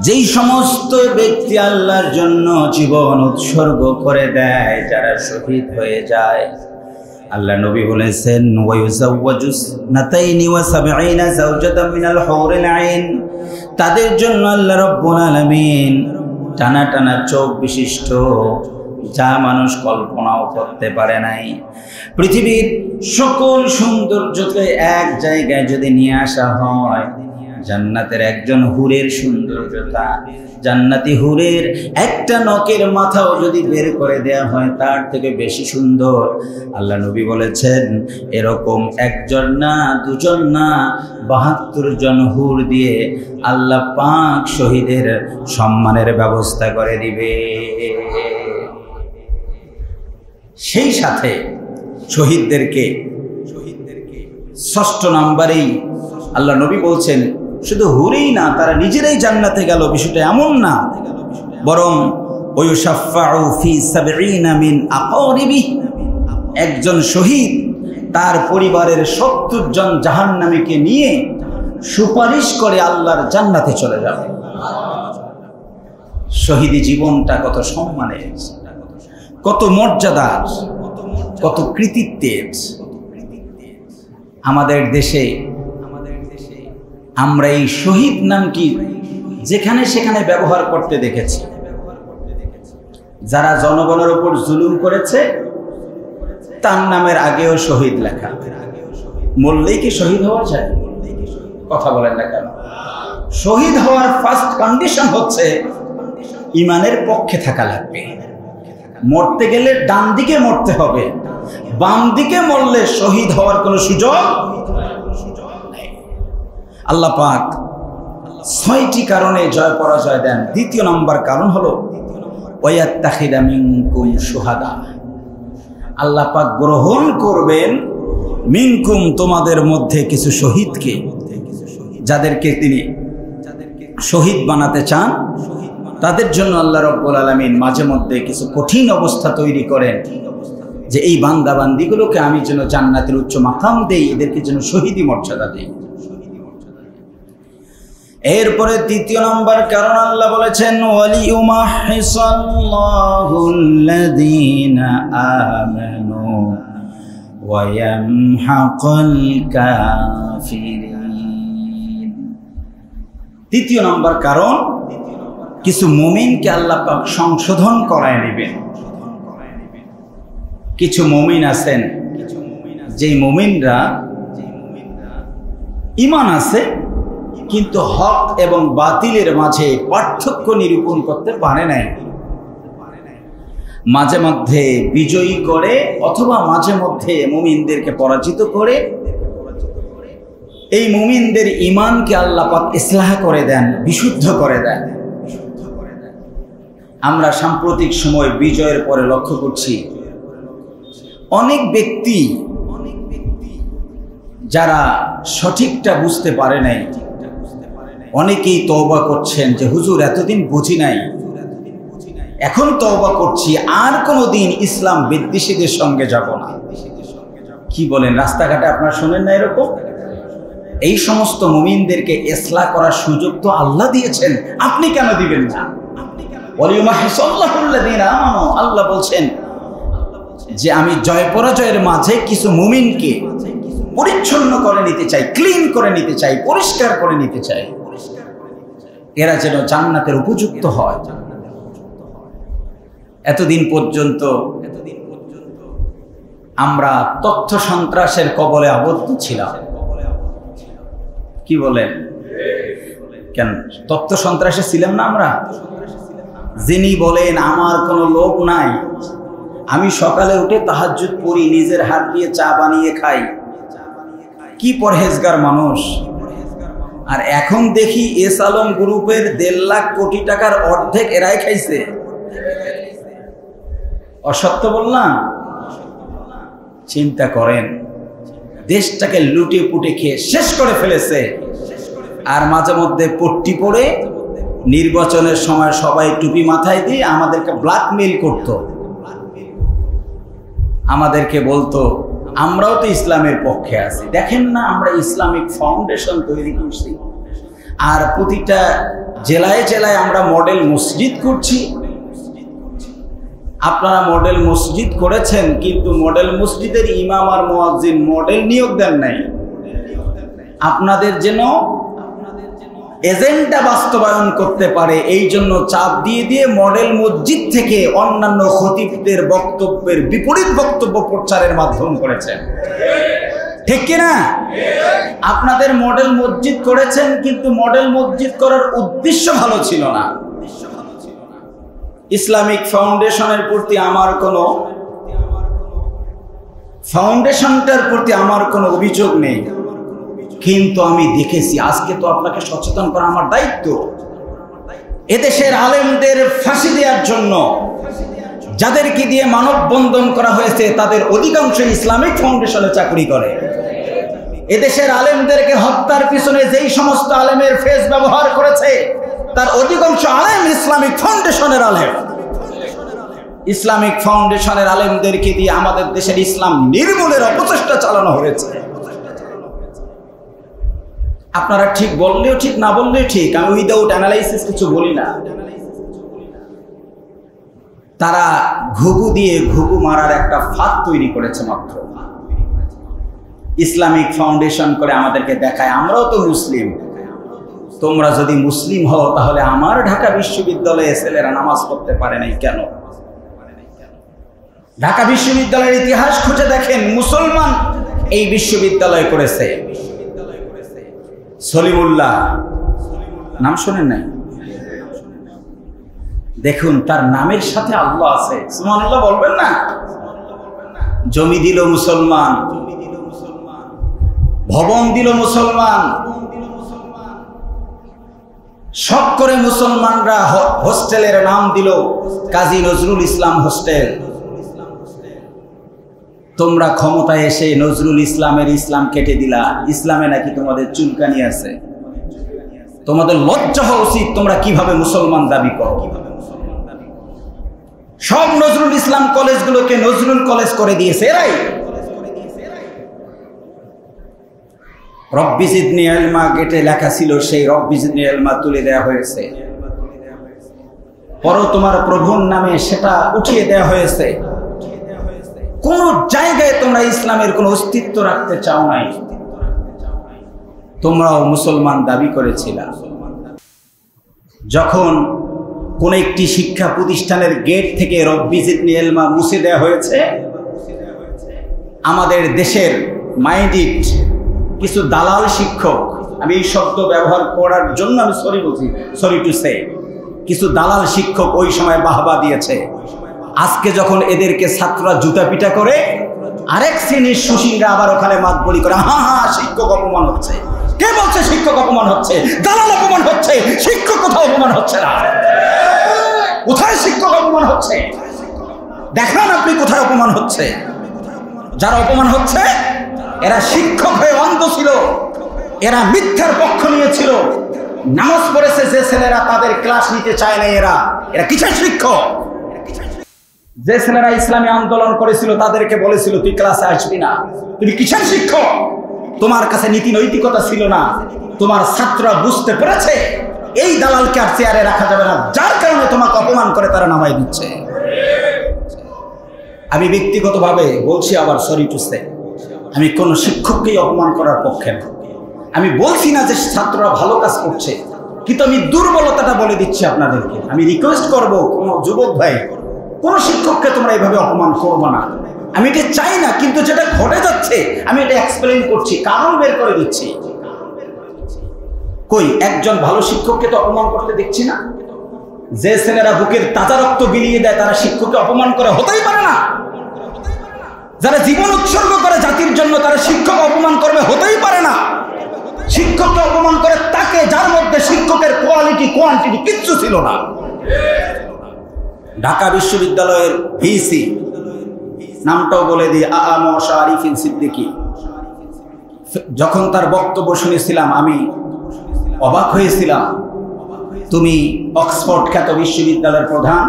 যেই সমস্ত ব্যক্তি আল্লাহর জন্য জীবন উৎসর্গ করে দেয়, যারা শহীদ হয়ে যায়, আল্লাহ নবী বলেছেন ওয়ায়ুযাওয়াজুস নাতাইনি ওয়া সাবঈনা যাওজাতাম মিনাল হুরিল আইন, তাদের জন্য আল্লাহ রাব্বুল আলামিন টানা টানা চোখ বিশিষ্ট, যা মানুষ কল্পনাও করতে পারে নাই, পৃথিবীর সকল সৌন্দর্যকে এক জায়গায় যদি নিয়ে আসা হয়, জান্নাতের একজন হুরের সৌন্দর্যতা, জান্নাতি হুরের একটা নখের মাথাও যদি বের করে দেয়া হয় তার থেকে বেশি সুন্দর। আল্লাহ নবী বলেছেন এরকম একজন না, দুজন না, 72 জন হুর দিয়ে আল্লাহ পাক শহীদের সম্মানের ব্যবস্থা করে দিবে। সেই সাথে শহীদদেরকে 6 নম্বরেই আল্লাহ নবী বলছেন শুধু হুরেই না, তারা নিজেরাই জান্নাতে গেল, বিষয়টা এমন না, বরং ওয়ুশাফাউ ফি 70 মিন আকারিবি, একজন শহীদ তার পরিবারের 70 জন জাহান্নামীকে নিয়ে সুপারিশ করে আল্লাহর জান্নাতে চলে যাবে। শহীদি জীবনটা কত সম্মানের, কত মর্যাদার, কত কৃতিত্বের। আমাদের দেশে আমরা এই শহীদ নামটি যেখানে সেখানে ব্যবহার করতে দেখেছি। যারা জনগণের উপর জুলুম করেছে তার নামের আগেও শহীদ লেখা। মরলেই কি শহীদ হওয়া যায়? কথা বলেন না কেন? শহীদ হওয়ার ফার্স্ট কন্ডিশন হচ্ছে ইমানের পক্ষে থাকা লাগবে। মরতে গেলে ডান দিকে মরতে হবে, বাম দিকে মরলে শহীদ হওয়ার কোনো সুযোগ নেই। আল্লাহ পাক 6টি কারণে জয় পরাজয় দেন। দ্বিতীয় নম্বর কারণ হলো ওয়ায়াত্তাখিদা মিনকুম শুহাদা, আল্লাহ পাক গ্রহণ করবেন মিনকুম তোমাদের মধ্যে কিছু শহীদকে, যাদেরকে তিনি শহীদ বানাতে চান তাদের জন্য আল্লাহ রাব্বুল আলামিন মাঝে মধ্যে কিছু কঠিন অবস্থা তৈরি করেন, যে এই বান্দা বান্দিগুলোকে আমি যেন জান্নাতের উচ্চ মাকাম দেই, এদেরকে যেন শহীদি মর্যাদা দেই। এরপরে তৃতীয় নম্বর কারণ আল্লাহ বলেছেন ওয়ালিউমাহহিসাল্লাহুল্লাযীনা আমানু ওয়া ইয়ামহাকুল কাফিরিন। তৃতীয় নম্বর কারণ, কিছু মুমিনকে আল্লাহ পাক সংশোধন করায় নেবেন। কিছু মুমিন আছেন, যেই মুমিনরা ঈমান আছে কিন্তু হক এবং বাতিলের মাঝে পার্থক্য নিরূপণ করতে পারে নাই। মাঝে মধ্যে বিজয়ী করে অথবা মাঝে মধ্যে মুমিনদেরকে পরাজিত করে এই মুমিনদের ঈমানকে আল্লাহ পাক ইসলাহ করে দেন, বিশুদ্ধ করে দেন। আমরা সাম্প্রতিক সময় বিজয়ের পরে লক্ষ্য করছি অনেক ব্যক্তি যারা সঠিকটা বুঝতে পারে নাই, অনেকেই তওবা করছেন যে হুজুর এতদিন বুঝি নাই, এখন তওবা করছি, আর কোনোদিন ইসলাম বিদ্বেষীদের সঙ্গে যাব না। কি বলেন, রাস্তাঘাটে আপনারা শোনেন না এরকম? এই সমস্ত মুমিনদেরকে ইসলাহ করার সুযোগ তো আল্লাহ দিয়েছেন, আপনি কেন দিবেন না? ওয়ালিউমাহহিসাল্লাহুল্লাযীনা আমানু, আল্লাহ বলছেন যে আমি জয় পরাজয়ের মাঝে কিছু মুমিনকে পরিচ্ছন্ন করে নিতে চাই, ক্লিন করে নিতে চাই, পরিষ্কার করে নিতে চাই, এরা যেন জান্নাতের উপযুক্ত হয়। এতদিন পর্যন্ত আমরা তথ্য সন্ত্রাসের কবলে আবদ্ধ ছিলাম। কি বলেন? কেন তথ্য সন্ত্রাসে ছিলাম না আমরা? যিনি বলেন আমার কোনো লোভ নাই, আমি সকালে উঠে তাহাজ্জুদ পড়ি, নিজের হাত দিয়ে চা বানিয়ে খাই, কি পরহেজগার মানুষ। আর এখন দেখি এস আলম গ্রুপের 1.5 লাখ কোটি টাকার অর্ধেক এরাই খাইছে। অসত্য বললাম? চিন্তা করেন, দেশটাকে লুটে পুটে খেয়ে শেষ করে ফেলেছে। আর মাঝে মধ্যে পট্টি পড়ে নির্বাচনের সময় সবাই টুপি মাথায় দিয়ে আমাদেরকে ব্ল্যাকমেইল করত, আমাদেরকে বলতো আমরাও তো ইসলামের পক্ষে আছি, দেখেন না আমরা ইসলামিক ফাউন্ডেশন তৈরি করছি, আর প্রতিটা জেলায় জেলায় আমরা মডেল মসজিদ করছি। আপনারা মডেল মসজিদ করেছেন, কিন্তু মডেল মসজিদের ইমাম আর মুয়াজ্জিন মডেল নিয়োগ দেন নাই। আপনাদের যেন এজেন্ডা বাস্তবায়ন করতে পারে এই জন্য চাপ দিয়ে দিয়ে মডেল মসজিদ থেকে অন্যান্য খতিবদের বক্তব্যের বিপরীত বক্তব্য প্রচারের মাধ্যম করেছেন, ঠিক কিনা? আপনাদের মডেল মসজিদ করেছেন, কিন্তু মডেল মসজিদ করার উদ্দেশ্য ভালো ছিল না। ইসলামিক ফাউন্ডেশনের প্রতি আমার কোনো ফাউন্ডেশনটার প্রতি আমার কোনো অভিযোগ নেই, কিন্তু আমি দেখেছি, আজকে তো আপনাকে সচেতন করা আমার দায়িত্ব। এদেশের আলেমদের ফাঁসি দেওয়ার জন্য যাদেরকে দিয়ে মানববন্ধন করা হয়েছে তাদের অধিকাংশ ইসলামিক ফাউন্ডেশনে চাকরি করে। এদেশের আলেমদেরকে হত্যার পিছনে যেই সমস্ত আলেমের ফেস ব্যবহার করেছে তার অধিকাংশ আলেম ইসলামিক ফাউন্ডেশনের আলেম। ইসলামিক ফাউন্ডেশনের আলেমদেরকে দিয়ে আমাদের দেশের ইসলাম নির্মূলের অপচেষ্টা চালানো হয়েছে। আপনারা ঠিক বললেও ঠিক, না বললেও ঠিক, আমি উইদাউট অ্যানালাইসিস কিছু বলি না। তারা ঘুঘু দিয়ে ঘুঘু মারার একটা ফাঁদ তৈরি করেছে মাত্র। ইসলামিক ফাউন্ডেশন করে আমাদেরকে দেখায় আমরাও তো মুসলিম, তোমরা যদি মুসলিম হও তাহলে আমার ঢাকা বিশ্ববিদ্যালয়ে ছেলেরা নামাজ পড়তে পারে নাই কেন? ঢাকা বিশ্ববিদ্যালয়ের ইতিহাস খুঁজে দেখেন, মুসলমান এই বিশ্ববিদ্যালয় করেছে। সলিমুল্লাহ নাম শোনেন নাই? দেখুন তার নামের সাথে আল্লাহ আছে, সুবহানাল্লাহ বলবেন না? জমি দিল মুসলমান, ভবন দিল মুসলমান, শখ করে মুসলমানরা হোস্টেলের নাম দিল কাজী নজরুল ইসলাম হোস্টেল। তোমরা ক্ষমতায় এসে নজরুল ইসলামের ইসলাম কেটে দিলা, ইসলামে নাকি তোমাদের চুলকানি আছে। তোমাদের লজ্জা হওয়া উচিত। তোমরা কিভাবে মুসলমান দাবি করো? সব নজরুল ইসলাম কলেজগুলোকে নজরুল কলেজ করে দিয়েছে এরাই। রব্বি জিদনি ইলমা গেটে লেখা ছিল, সেই রব্বি জিদনি ইলমা তুলে দেওয়া হয়েছে। পর তোমার প্রভুর নামে সেটা উঠিয়ে দেওয়া হয়েছে। কোন জায়গায় তোমরা ইসলামের কোন অস্তিত্ব রাখতে চাও নাই। তোমরাও মুসলমান দাবি করেছিলা। যখন কোন একটি শিক্ষা প্রতিষ্ঠানের গেট থেকে রব্বি জিদনি ইলমা মুছে দেওয়া হয়েছে, আমাদের দেশের মাইন্ডেড কিছু দালাল শিক্ষক, আমি এই শব্দ ব্যবহার করার জন্য আমি সরি বলছি, সরি টু সে, কিছু দালাল শিক্ষক ওই সময় বাহবা দিয়েছে। আজকে যখন এদেরকে ছাত্ররা জুতা পিটা করে, আরেক শ্রেণীর সুশীলরা আবার ওখানে মাতবলি করে, হা হা শিক্ষক অপমান হচ্ছে। কে বলছে শিক্ষক অপমান হচ্ছে? দালাল অপমান হচ্ছে, শিক্ষক কোথাও অপমান হচ্ছে না। কোথায় শিক্ষক অপমান হচ্ছে? দেখান আপনি কোথায় অপমান হচ্ছে। যারা অপমান হচ্ছে এরা শিক্ষক হয়ে অন্ধ ছিল, এরা মিথ্যার পক্ষ নিয়েছিল। নামাজ পড়েছে যে ছেলেরা, তাদের ক্লাস নিতে চায় না। এরা কিসের শিক্ষক? যে ছেলেরা ইসলামী আন্দোলন করেছিল তাদেরকে বলেছিল তুই ক্লাসে আসবি না, তুমি কিসের শিক্ষক? তোমার কাছে নীতি নৈতিকতা ছিল না। তোমার ছাত্ররা বুঝতে পেরেছে এই দালালকে আর চেয়ারে রাখা যাবে না, যার কারণে তোমাকে অপমান করে তারা নামাই দিচ্ছে। আমি ব্যক্তিগতভাবে বলছি, আবার সরি টু সে, আমি কোন শিক্ষককেই অপমান করার পক্ষে না। আমি বলছি না যে ছাত্ররা ভালো কাজ করছে, কিন্তু আমি দুর্বলতাটা বলে দিচ্ছি আপনাদেরকে। আমি রিকোয়েস্ট করব কোন যুবক ভাই, কোন শিক্ষককে তোমরা এইভাবে অপমান করবো না। আমি এটা চাই না, কিন্তু যেটা ঘটে যাচ্ছে আমি এটা এক্সপ্লেইন করছি, কারণ বের করে দিচ্ছি। কই একজন ভালো শিক্ষককে তো অপমান করতে দেখছি না। যে ছেলেরা বুকের তাজা রক্ত বিলিয়ে দেয় তারা শিক্ষককে অপমান করে হতেই পারে না। যারা জীবন উৎসর্গ করে জাতির জন্য তারা শিক্ষক অপমান করবে হতেই পারে না। শিক্ষককে অপমান করে তাকে, যার মধ্যে শিক্ষকের কোয়ালিটি কোয়ান্টিটি কিচ্ছু ছিল না। ঢাকা বিশ্ববিদ্যালয়ের ভিসি, নামটাও বলে দিই, আ.আ.ম. আরিফিন সিদ্দিকী, যখন তার বক্তব্য শুনেছিলাম আমি অবাক হয়েছিলাম। তুমি অক্সফোর্ড খ্যাত বিশ্ববিদ্যালয়ের প্রধান,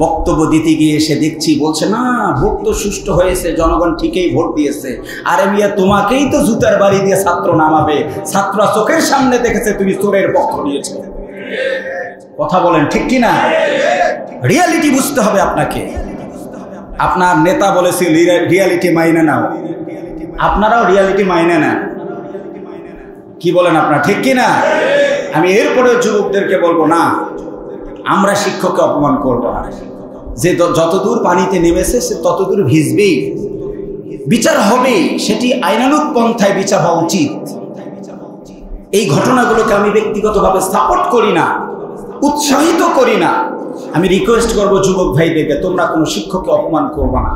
বক্তব্য দিতে গিয়ে এসে দেখছি বলছে না ভোট তো সুষ্ঠু হয়েছে, জনগণ ঠিকই ভোট দিয়েছে। আরে মিয়া, তোমাকেই তো জুতার বাড়ি দিয়ে ছাত্র নামাবে। ছাত্ররা চোখের সামনে দেখেছে তুমি চোরের পক্ষ নিয়েছো। কথা বলেন ঠিক কিনা? রিয়ালিটি বুঝতে হবে আপনাকে। আপনার নেতা বলেছে রিয়ালিটি মাইনে নাও, আপনারাও রিয়ালিটি মাইনে নেন। কি বলেন আপনারা, ঠিক কিনা? আমি এরপরে যুবকদেরকে বলবো না, আমরা শিক্ষককে অপমান করব না। যে যতদূর পানিতে নেমেছে সে ততদূর ভিজবেই, বিচার হবে, সেটি আইনানুগ পন্থায় বিচার হওয়া উচিত। এই ঘটনাগুলোকে আমি ব্যক্তিগতভাবে সাপোর্ট করি না, উৎসাহিত করি না। আমি রিকোয়েস্ট করব যুবক ভাইদেরকে, তোমরা কোনো শিক্ষককে অপমান করবে না।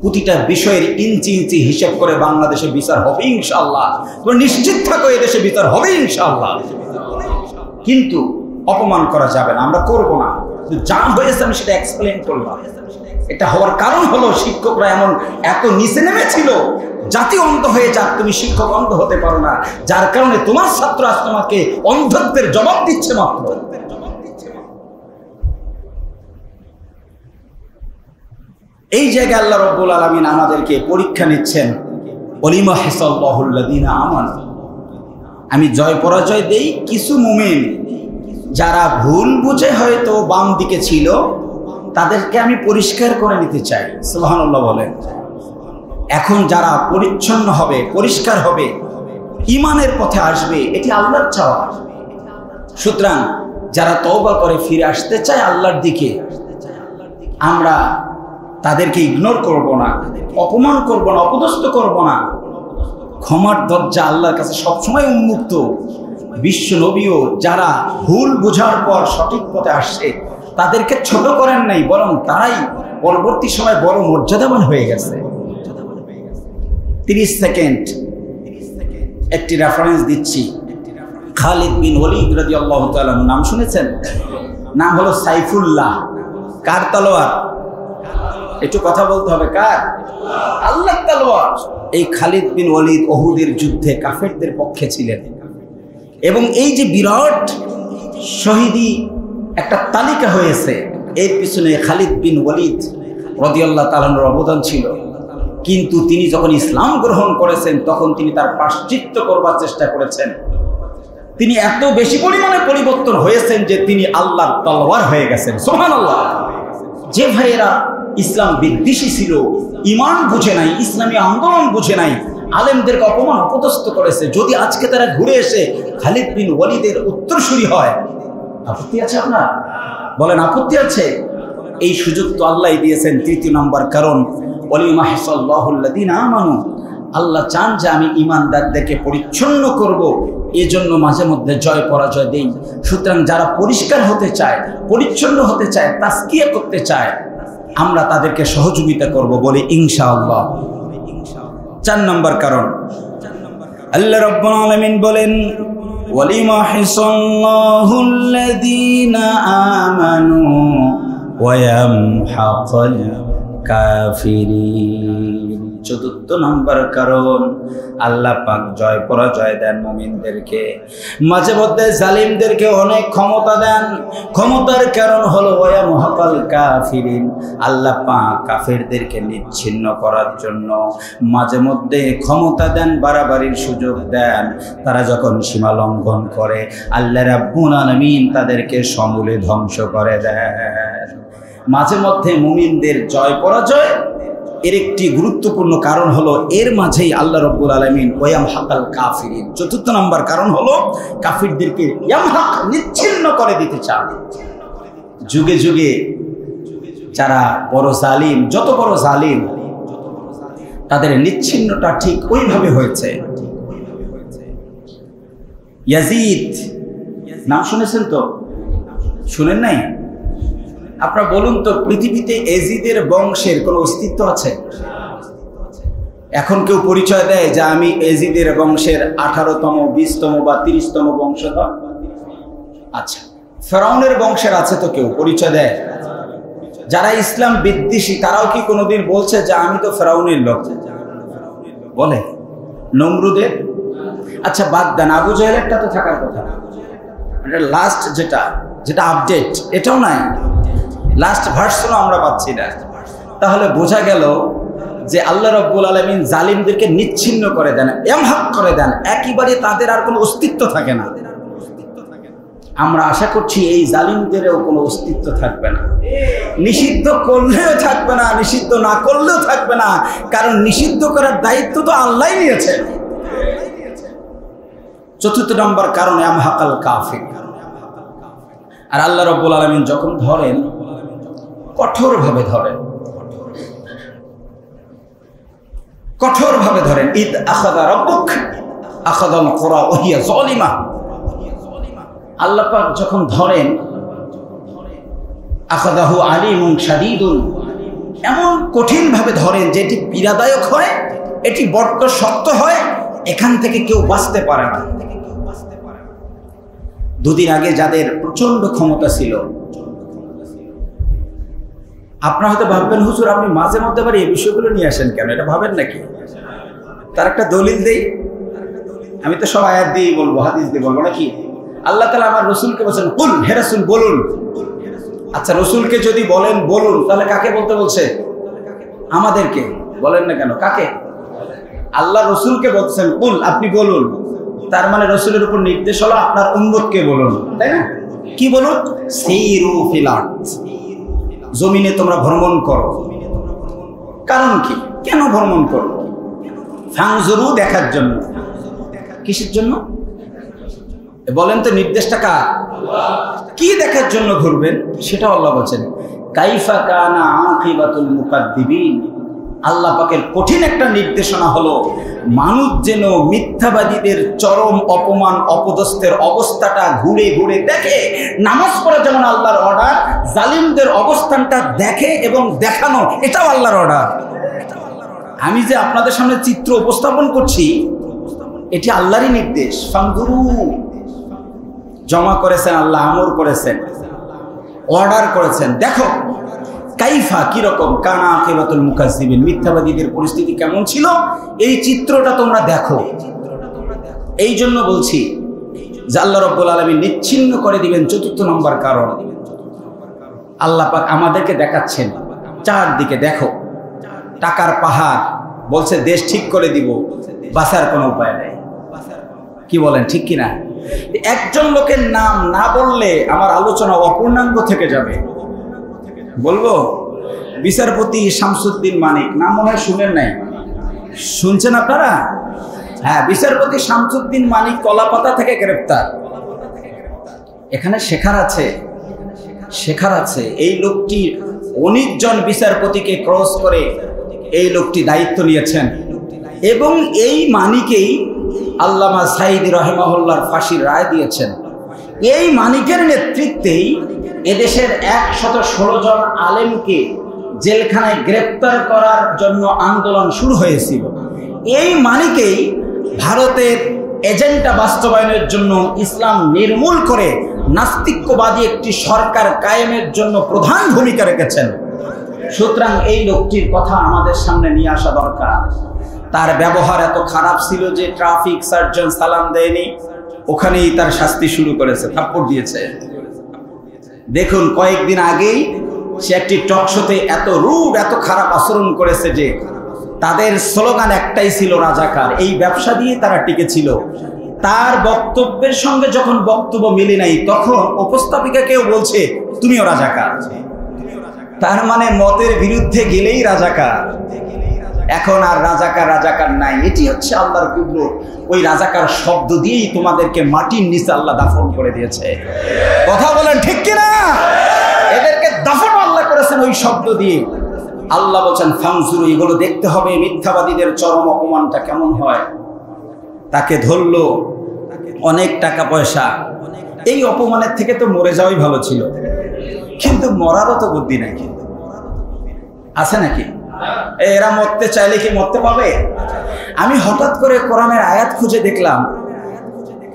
প্রতিটা বিষয়ের ইঞ্চি ইঞ্চি হিসাব করে বাংলাদেশে বিচার হবে ইনশাআল্লাহ। তোমরা নিশ্চিত থাকো, এদেশে বিচার হবে ইনশাআল্লাহ। কিন্তু অপমান করা যাবে না, আমরা করব না। যা হয়েছে আমি সেটা এক্সপ্লেন করলাম। এটা হওয়ার কারণ হলো শিক্ষকরা এমন এত নিচে নেমেছিল, জাতি অন্ধ হয়ে যাক, তুমি শিক্ষক অন্ধ হতে পারো না, যার কারণে তোমার ছাত্র আজ তোমাকে অন্ধত্বের জবাব দিচ্ছে মাত্র। এই জায়গায় আল্লাহ রাব্বুল আলামিন আমাদেরকে পরীক্ষা নিচ্ছেন। ওলিমা হিসাল্লাহুল্লাযীনা আমানু, আমি জয় পরাজয় দেই কিছু মুমিন যারা ভুল বুঝে হয়তো বাম দিকে ছিল, তাদেরকে আমি পরিষ্কার করে নিতে চাই। সুবহানাল্লাহ বলেন। এখন যারা পরিচ্ছন্ন হবে, পরিষ্কার হবে, ঈমানের পথে আসবে, এটি আল্লাহর চাওয়া। সুতরাং যারা তওবা করে ফিরে আসতে চায় আল্লাহর দিকে, আমরা তাদেরকে ইগনোর করব না, অপমান করব না, অপদস্থ করব না। ক্ষমার দরজা আল্লাহর কাছে সবসময় উন্মুক্ত। বিশ্ব নবীও যারা ভুল বোঝার পর সঠিক পথে আসছে তাদেরকে ছোট করেন নাই, বরং তারাই পরবর্তী সময় বড় মর্যাদাবান হয়ে গেছে। 30 সেকেন্ড একটি রেফারেন্স দিচ্ছি। খালিদ বিন ওলীদ রাদিয়াল্লাহু তাআলা, নাম শুনেছেন? নাম হলো সাইফুল্লাহ। কার তলোয়ার? একটু কথা বলতে হবে, কার? আল্লাহর তলোয়ার। এই খালিদ বিন ওলীদ উহুদের যুদ্ধে কাফেরদের পক্ষে ছিলেন। এবং এই যে বিরাট শহীদি একটা তালিকা হয়েছে, এর পিছনে খালিদ বিন ওয়ালিদ রাদিয়াল্লাহু তাআলার অবদান ছিল। কিন্তু তিনি যখন ইসলাম গ্রহণ করেছেন তখন তিনি তার প্রায়শ্চিত্ত করবার চেষ্টা করেছেন। তিনি এত বেশি পরিমাণে পরিবর্তন হয়েছেন যে তিনি আল্লাহর তলোয়ার হয়ে গেছেন। সুবহানাল্লাহ। যে ভাইয়েরা ইসলাম বিদ্বেষী ছিল, ঈমান বুঝে নাই, ইসলামী আন্দোলন বুঝে নাই, আলেমদেরকে অপমান অপদস্থ করেছে, যদি আজকে তারা ঘুরে এসে খালিদ বিন ওয়ালিদের উত্তরসূরি হয়, আপত্তি আছে আপনার? বলেন আপত্তি আছে? এই সুযোগ তো আল্লাহ দিয়েছেন। তৃতীয় নম্বর কারণ, ওয়ালিমাহসাল্লাহুল্লাযীনা আমানু, আল্লাহ চান যে আমি ঈমানদারদেরকে পরিচ্ছন্ন করব, এজন্য মাঝে মধ্যে জয় পরাজয় দেই। সুতরাং যারা পরিষ্কার হতে চায়, পরিচ্ছন্ন হতে চায়, তাজকিয়া করতে চায়, আমরা তাদেরকে সহযোগিতা করব বলে ইনশাআল্লাহ। 4 নম্বর কারণ, আল্লাহ রাব্বুল আলামিন বলেন ওয়ালিমাহসাল্লাহুল্লাযীনা আমানু ওয়া ইয়ামহাকাল কাফিরিন। 4 নম্বর কারণ, আল্লাহ পাক জয় পরাজয় দেন মুমিনদেরকে, মাঝে মধ্যে জালিমদেরকে অনেক ক্ষমতা দেন। ক্ষমতার কারণ হলো ওয়া ইয়ামহাকাল কাফিরিন, আল্লাহ পাক কাফেরদেরকে নিচ্ছিন্ন করার জন্য মাঝে মধ্যে ক্ষমতা দেন, বাড়াবাড়ির সুযোগ দেন। তারা যখন সীমা লঙ্ঘন করে আল্লাহ রাব্বুল আলামিন তাদেরকে সমূলে ধ্বংস করে দেন। মাঝে মধ্যে মুমিনদের জয় পরাজয় এর একটি গুরুত্বপূর্ণ কারণ হলো এর মাঝেই আল্লাহ রাব্বুল আলামিন ওয়ায়ামহাকাল কাফিরিন। 4 নম্বর কারণ হলো কাফিরদেরকে ইয়ামহাক, নিচ্ছিন্ন করে দিতে চান। যুগে যুগে যারা বড় জালিম, যত বড় জালিম, তাদের নিচ্ছিন্নতা ঠিক ওইভাবে হয়েছে। ইয়াজিদ নাম শুনেছেন তো? শুনেন নাই? আপনারা বলুন তো, পৃথিবীতে এজিদের বংশের কোনো অস্তিত্ব আছে? এখন কেউ পরিচয় দেয় যে আমি এজিদের বংশের 18তম, 20তম বা 30তম বংশধর? আচ্ছা, ফেরাউনের বংশের আছে তো কেউ পরিচয় দেয়? যারা ইসলাম বিদ্বেষী তারাও কি কোনোদিন বলছে যে আমি তো ফেরাউনের লোক? বলে? নমরুদের? আচ্ছা বাদ দেন, আবু জাহেলেরটা তো থাকার কথা। এটা লাস্ট যেটা আপডেট, এটাও নাই, লাস্ট ভার্সনও আমরা পাচ্ছি না। তাহলে বোঝা গেল যে আল্লাহ রাব্বুল আলামিন জালিমদেরকে নিচ্ছিন্ন করে দেন, ইয়ামহাক করে দেন, একেবারে তাদের আর কোনো অস্তিত্ব থাকে না। আমরা আশা করছি এই জালিমদেরও কোনো অস্তিত্ব থাকবে না, নিষিদ্ধ করলেও থাকবে না, নিষিদ্ধ না করলেও থাকবে না, কারণ নিষিদ্ধ করার দায়িত্ব তো আল্লাহই নিয়েছেন। 4 নম্বর কারণ ইয়ামহাকাল কাফির। আর আল্লাহ রাব্বুল আলামিন যখন ধরেন, কঠোরভাবে ধরেন, কঠোরভাবে ধরেন। ইদ আখাযা রাব্বুক আখাযাল কুরা ওয়া হিয়া যালিমা, আল্লাহ পাক যখন ধরেন, আখাযাহু আলিমুন শাদীদুন, এমন কঠিনভাবে ধরেন যে এটি পীড়াদায়ক হয়, এটি বড্ড শক্ত হয়, এখান থেকে কেউ বাঁচতে পারে না। 2 দিন আগে যাদের প্রচন্ড ক্ষমতা ছিল, আপনারা হয়তো ভাববেন হুজুর আপনি মাঝে মধ্যে আবার এই বিষয়গুলো নিয়ে আসেন কেন, এটা ভাবেন নাকি? তার একটা দলিল দেই। আমি তো সব আয়াত দিয়েই বলবো, হাদিস দিয়ে বলবো নাকি? আল্লাহ তাআলা আমার রাসূলকে বলেছেন, কুল, হে রাসূল বলুন। আচ্ছা, রাসূলকে যদি বলেন বলুন, তাহলে কাকে বলতে বলছে? আমাদেরকে। বলেন না কেন? কাকে? আল্লাহ রাসূলকে বলছেন কুল, আপনি বলুন। তার মানে রাসূলের উপর নির্দেশ হলো আপনার উম্মতকে বলুন, তাই না? কি বলুন? সিরু ফিল আরদ, জমিনে তোমরা ভ্রমণ করো। কারণ কি? কেন ভ্রমণ করো? ফানজুরু, দেখার জন্য। কিসের জন্য বলেন তো? নির্দেশটা কার? কি দেখার জন্য ঘুরবেন সেটা আল্লাহ বলেন, কাইফা কানা আকিবাতুল মুকাদ্দিবিন। আল্লাহ পাকের কঠিন একটা নির্দেশনা হলো মানুষ যেন মিথ্যাবাদীদের চরম অপমান অপদস্থের অবস্থাটা ঘুরে ঘুরে দেখে। নামাজ পড়া যেমন আল্লাহর অর্ডার, জালিমদের অবস্থানটা দেখে এবং দেখানো এটাও আল্লাহর অর্ডার। আমি যে আপনাদের সামনে চিত্র উপস্থাপন করছি এটি আল্লাহরই নির্দেশ। ফানজুরু, জমা করেছেন আল্লাহ, আমর করেছেন, অর্ডার করেছেন, দেখো। কাইফা, কিরকম, কানা আকিবাতুল মুকাজ্জিবিন, মিথ্যাবাদীদের পরিস্থিতি কেমন ছিল এই চিত্রটা তোমরা দেখো। এই জন্য বলছি যে আল্লাহ রাব্বুল আলামিন নিচ্ছিন্ন করে দিবেন। চতুর্থ নম্বর কারণ, আল্লাহ পাক আমাদেরকে দেখাচ্ছেন চারদিকে দেখো টাকার পাহাড়, বলছে দেশ ঠিক করে দিব, বাঁচার কোনো উপায় নেই। কি বলেন, ঠিক কিনা? একজন লোকের নাম না বললে আমার আলোচনা অপূর্ণাঙ্গ থেকে যাবে। বলবো বিচারপতি শামসুদ্দিন মানিক, নাম মনে হয় শুনেন নাই, শুনছেন আপনারা? হ্যাঁ, বিচারপতি শামসুদ্দিন মানিক কলাপাতা থেকে গ্রেপ্তার। এখানে শেখার আছে। এই লোকটি 19 জন বিচারপতিকে ক্রস করে এই লোকটি দায়িত্ব নিয়েছেন এবং এই মানিকেই আল্লামা সাঈদী রাহিমাহুল্লাহর ফাঁসির রায় দিয়েছেন। এই মানিকের নেতৃত্বেই এদেশের 116 জন আলেমকে জেলখানায় গ্রেপ্তার করার জন্য আন্দোলন শুরু হয়েছিল। এই মানিকেই ভারতের এজেন্ডা বাস্তবায়নের জন্য ইসলাম নির্মূল করে নাস্তিক্যবাদী একটি সরকার কায়েমের জন্য প্রধান ভূমিকা রেখেছেন। সুতরাং এই লোকটির কথা আমাদের সামনে নিয়ে আসা দরকার। তার ব্যবহার এত খারাপ ছিল যে ট্রাফিক সার্জন সালাম দেয়নি, ওখানেই তার শাস্তি শুরু করেছে, থাপ্পড় দিয়েছে। দেখুন কয়েকদিন আগেই সে একটি টকশোতে এত রুড, এত খারাপ আচরণ করেছে যে তাদের স্লোগান একটাই ছিল রাজাকার। এই ব্যবসা দিয়ে তারা টিকে ছিল। তার বক্তব্যের সঙ্গে যখন বক্তব্য মিলে নাই, তখন উপস্থাপিকাকেও বলছে তুমিও রাজাকার। তার মানে মতের বিরুদ্ধে গেলেই রাজাকার। এখন আর রাজাকার নাই। এটি হচ্ছে আল্লাহর কুদরত। ওই রাজাকার শব্দ দিয়েই তোমাদেরকে মাটির নিচে আল্লাহ দাফন করে দিয়েছে। কথা বলেন ঠিক কিনা? এদেরকে দাফন আল্লাহ করেছেন ওই শব্দ দিয়ে। আল্লাহ বলছেন ফাংসুরু, এগুলো দেখতে হবে মিথ্যাবাদীদের চরম অপমানটা কেমন হয়। তাকে ধরলো, অনেক টাকা পয়সা। এই অপমানের থেকে তো মরে যাওয়াই ভালো ছিল, কিন্তু মরারও তো বুদ্ধি নাই। আছে নাকি? এরা মরতে চাইলে কি মরতে পাবে? আমি হঠাৎ করে কোরআনের আয়াত খুঁজে দেখলাম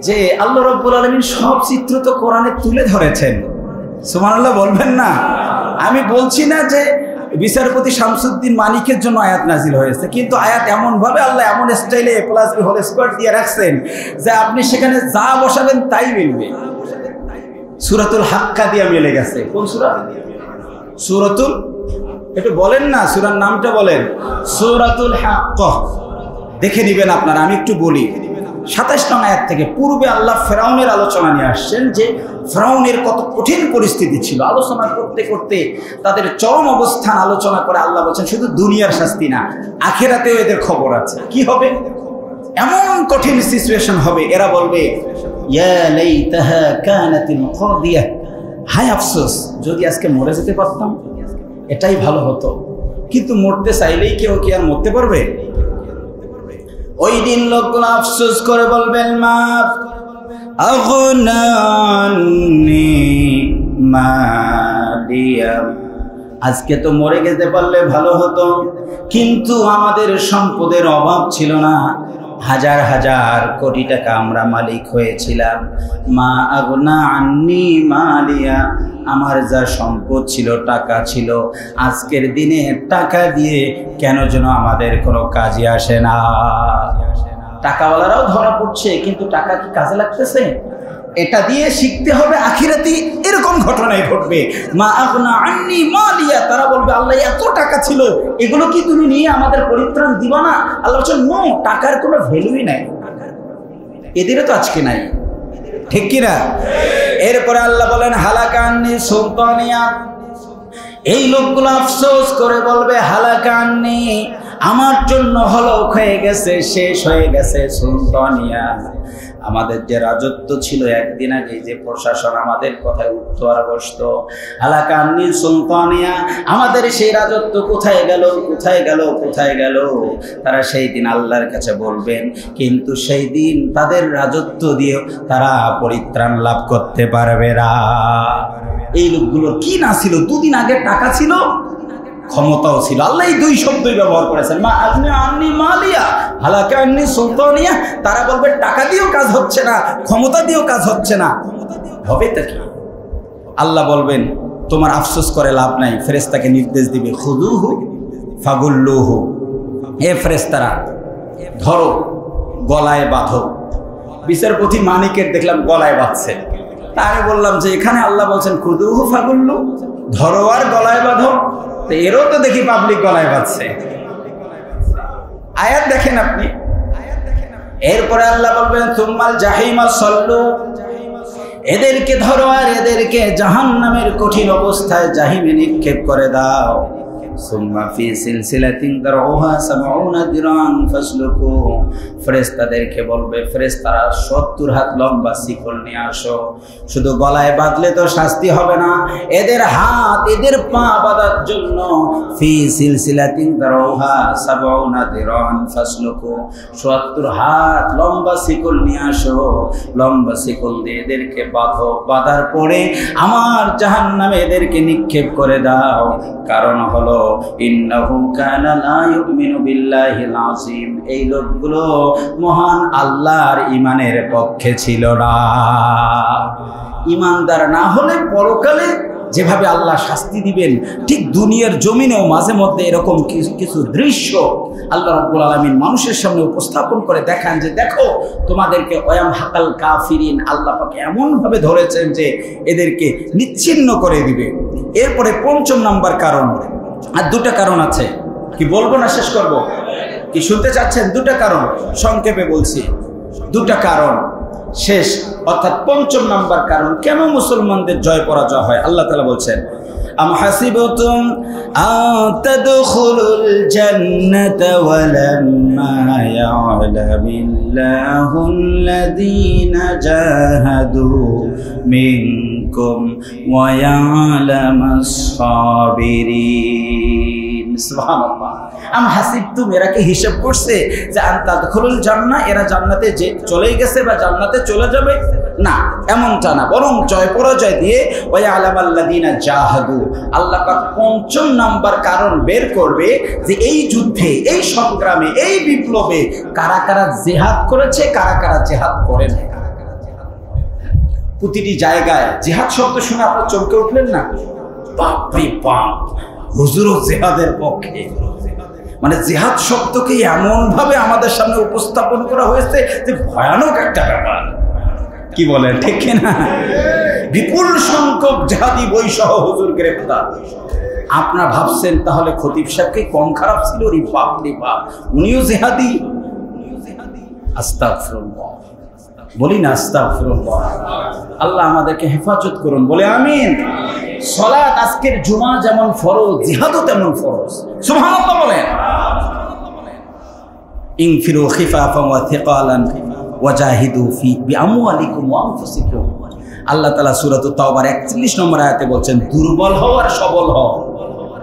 যে আল্লাহ রাব্বুল আলামিন সব চিত্র তো কোরআনে তুলে ধরেছেন। সুবহানাল্লাহ বলবেন না? আমি বলছি না যে বিচারপতি শামসুদ্দিন মানিকের জন্য আয়াত নাজিল হয়েছে, কিন্তু আয়াত এমন ভাবে আল্লাহ এমন স্টাইলে A+B² দিয়ে রাখছেন যে আপনি সেখানে যা বসাবেন তাই মিলবে। সূরাতুল হাক্কা দিয়ে মিলে গেছে। কোন সূরা? সূরাতুল, একটু বলেন না, সূরার নামটা বলেন। সূরাতুল হাক্কা দেখে নেবেন আপনারা। আমি একটু বলি 27 নং আয়াত থেকে। পূর্বে আল্লাহ ফেরাউনের আলোচনা নিয়ে আসছেন যে ফেরাউনের কত কঠিন পরিস্থিতি ছিল। আলোচনা করতে করতে তাদের চরম অবস্থান আলোচনা করে আল্লাহ বলছেন শুধু দুনিয়ার শাস্তি না, আখিরাতেও এদের খবর আছে। কি হবে? এমন কঠিন সিচুয়েশন হবে, এরা বলবে ইয়া লাইতাহা কানাতিল কাদিয়া, হায় আফসোস যদি আজকে মরে যেতে পারতাম, এটাই ভালো হতো। কিন্তু মরতে চাইলেই কেউ কি আর মরতে পারবে? ওই দিন লোকগুলো আফসোস করে বলবেন মা আগনানি মালিয়া, আজকে তো মরে যেতে পারলে ভালো হতো, কিন্তু আমাদের সম্পদের অভাব ছিল না। হাজার হাজার কোটি টাকা আমরা মালিক হয়েছিলাম। মা আগনা আন্নি মালিয়া, আমার যা সম্পদ ছিল, টাকা ছিল, আজকের দিনে টাকা দিয়ে কেন যেন আমাদের কোনো কাজে আসে না। টাকাওয়ালারাও ধরা পড়ছে, কিন্তু টাকা কি কাজে লাগতেছে? এটা দিয়ে শিখতে হবে আখিরাতে এরকম ঘটনাই ঘটবে। মা আগনা আন্নি মালিয়া, তারা বলবে আল্লাহ এত টাকা ছিল, এগুলো কি তুমি নিয়ে আমাদের পরিত্রাণ দিবা না? আল্লাহ বলছেন নো, টাকার কোনো ভ্যালুই নাই। এদেরও তো আজকে নাই, ঠিক কিনা? এরপরে আল্লাহ বলেন হালাকান্নি সুলতানিয়া, এই লোকগুলো আফসোস করে বলবে হালাকান্নি, আমার জন্য হলক হয়ে গেছে, শেষ হয়ে গেছে সুলতানিয়া, আমাদের যে রাজত্ব ছিল একদিন আগে, যে প্রশাসন আমাদের কথায় উঠতো আর বসতো, হালাকান্নি সুলতানিয়া, আমাদের সেই রাজত্ব কোথায় গেল, কোথায় গেল, কোথায় গেল? তারা সেই দিন আল্লাহর কাছে বলবেন, কিন্তু সেই দিন তাদের রাজত্ব দিয়ে তারা পরিত্রাণ লাভ করতে পারবে না। এই লোকগুলোর কি না ছিল? দুদিন আগে টাকা ছিল, ক্ষমতাও ছিল। আল্লাহ এই দুই শব্দই ব্যবহার করেছেন, মা আগনা আন্নি মালিয়া হালাকান্নি সুলতানিয়া। তারা বলবে টাকা দিয়েও কাজ হচ্ছে না, ক্ষমতা দিয়েও কাজ হচ্ছে না, হবে তা কি? আল্লাহ বলবেন তোমার আফসোস করে লাভ নাই। ফেরেশতাকে নির্দেশ দিবে খুযুহু ফাগুল্লুহু, এ ফেরেশতারা ধরো, গলায় বাঁধো। বিচারপতি মানিকের দেখলাম গলায় বাঁধছে। তা আমি বললাম যে এখানে আল্লাহ বলছেন খুদুহু ফাগুল্লু, ধরো আর গলায় বাঁধো, তো এরও তো দেখি পাবলিক গলায় বাঁধছে। আয়াত দেখেন আপনি। এরপরে আল্লাহ বলবেন সুম্মাল জাহিমা সল্লু, এদেরকে ধরো আর এদেরকে জাহান্নামের কঠিন অবস্থায় জাহিমে নিক্ষেপ করে দাও। সুম্মা ফি সিলসিলাতিন দারউহা ৭০ দিরান ফাসলুকু, ফেরেশতাদেরকে বলবে ফেরেশতারা ৭০ হাত লম্বা শিকল নিয়ে আসো। শুধু গলায় বাঁধলে তো শাস্তি হবে না, এদের হাত এদের পা বাঁধার জন্য ফি সিলসিলাতিন দারউহা ৭০ দিরান ফাসলুকু, ৭০ হাত লম্বা শিকল নিয়ে আসো। লম্বা শিকল দিয়ে এদেরকে বাঁধো, বাঁধার পরে আমার জাহান্নামে এদেরকে নিক্ষেপ করে দাও। কারণ হলো ইন্নাহু কানা লা ইউমিনু বিল্লাহিল আযীম, এই লোকগুলো মহান আল্লাহর ঈমানের পক্ষে ছিল না। ঈমানদার না হলে পরকালে যেভাবে আল্লাহ শাস্তি দিবেন, ঠিক দুনিয়ার জমিনেও মাঝে মধ্যে এরকম কিছু দৃশ্য আল্লাহ রাব্বুল আলামিন মানুষের সামনে উপস্থাপন করে দেখান যে দেখো তোমাদেরকে ওয়াম হাকাল কাফিরিন, আল্লাহ পাক এমন ভাবে ধরেছেন যে এদেরকে নিচ্ছিন্ন করে দিবে। এরপরে ৫ম নাম্বার কারণ, আর 2টা কারণ আছে, কি বলবো না শেষ করব? কি শুনতে চাচ্ছেন? 2টা কারণ সংক্ষেপে বলছি, 2টা কারণ শেষ। অর্থাৎ ৫ম নাম্বার কারণ কেন মুসলমানদের জয় পরাজয় হয়। আল্লাহ তাআলা বলছেন আম হাসিবতুম আন তাদখুলুল জান্নাতা ওয়া লাম্মা ইয়া'লামিল্লাহুল্লাযীনা জাহাদু মিনকুম ওয়া ইয়া'লামাস সাবিরিন। সুবহানাল্লাহ। আম হাসিবতুম, এরা কি হিসাব করছে যে আন তাদখুলুল জান্নাহ, এরা জান্নাতে যে চলেই গেছে বা জান্নাতে চলে যাবে? না, এমনটা না, বরং জয় পরাজয় দিয়ে ওয়া ইয়া'লামাল্লাযীনা জাহাদু, আল্লাহ পাক ৫ম নাম্বার কারণ বের করবে যে এই যুদ্ধে, এই সংগ্রামে, এই বিপ্লবে কারা কারা জিহাদ করেছে, কারা কারা জিহাদ করে নাই। প্রতিটি জায়গায় জিহাদ শব্দ শুনে আপনারা চমকে উঠলেন না? বাপরে বাপ, হুজুরও জিহাদের পক্ষে। মানে জিহাদ শব্দকে এমন ভাবে আমাদের সামনে উপস্থাপন করা হয়েছে যে ভয়ানক একটা ব্যাপার। কি বলেন, ঠিক কিনা? বিপুল সংখ্যক জিহাদি বই সহ হুজুর গ্রেফতার। আপনারা ভাবছেন তাহলে খতিব সাহেবকে কম খারাপ ছিল? রে বাপ রে বাপ, উনিও জিহাদি। আস্তাগফিরুল্লাহ, বলি না আস্তাগফিরুল্লাহ। আল্লাহ আমাদেরকে হেফাজত করুন, বলে আমিন। সালাত আজকের জুমা যেমন ফরজ, জিহাদও তেমন ফরজ। সুবহানাল্লাহ বলেন। ইনফিরু খিফাফান ওয়া থিকালান ওয়াজাহিদু ফি বিআমওয়ালিকুম ওয়া আনফুসিকুম। আল্লাহ তাআলা সূরা তাওবার ৪১ নম্বর আয়াতে বলছেন দুর্বল হও আর সবল হও।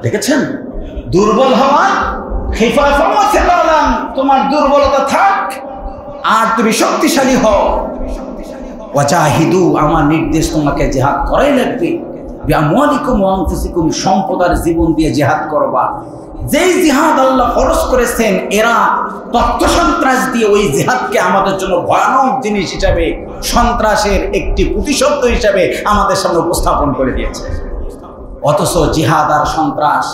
দেখেছেন? দুর্বল হওয়া, খিফাফান ওয়া থিকালান, তোমার দুর্বলতা থাক আর তুমি শক্তিশালী হও। ওয়াজাহিদু, আমার নির্দেশ তোমাকে জিহাদ করাই লাগবে। বিআমওয়ালিকুম ওয়া আনফুসিকুম, সম্পদ আর জীবন দিয়ে জিহাদ করবা। যেই জিহাদ আল্লাহ ফরজ করেছেন, এরা তথ্য সন্ত্রাস দিয়ে ওই জিহাদকে আমাদের জন্য ভয়ানক জিনিস হিসাবে, সন্ত্রাসের একটি প্রতিশব্দ হিসাবে আমাদের সামনে উপস্থাপন করে দিয়েছে। অথচ জিহাদ আর সন্ত্রাস,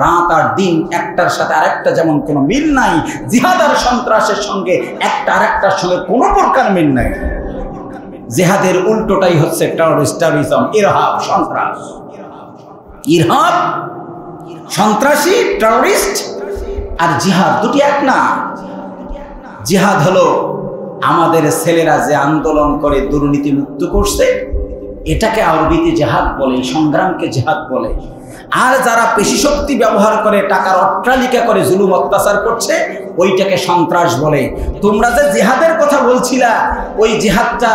রাত আর দিন, একটার সাথে আরেকটা যেমন কোনো মিল নাই, জিহাদ আর সন্ত্রাসের সঙ্গে একটা আরেকটার সঙ্গে কোনো প্রকার মিল নাই। জিহাদের উল্টোটাই হচ্ছে টেররিজম, ইরহাব, সন্ত্রাস। ইরহাব, সন্ত্রাসী, টেররিস্ট আর জিহাদ দুটি এক না। জিহাদ হলো আমাদের ছেলেরা যে আন্দোলন করে দুর্নীতি মুক্ত করছে, এটাকে আরবিতে জিহাদ বলে, সংগ্রামকে জিহাদ বলে। আর যারা পেশি শক্তি ব্যবহার করে টাকার অট্টালিকা করে জুলুম অত্যাচার করছে, ওইটাকে সন্ত্রাস বলে। তোমরা যে জিহাদের কথা বলছিলা, ওই জিহাদটা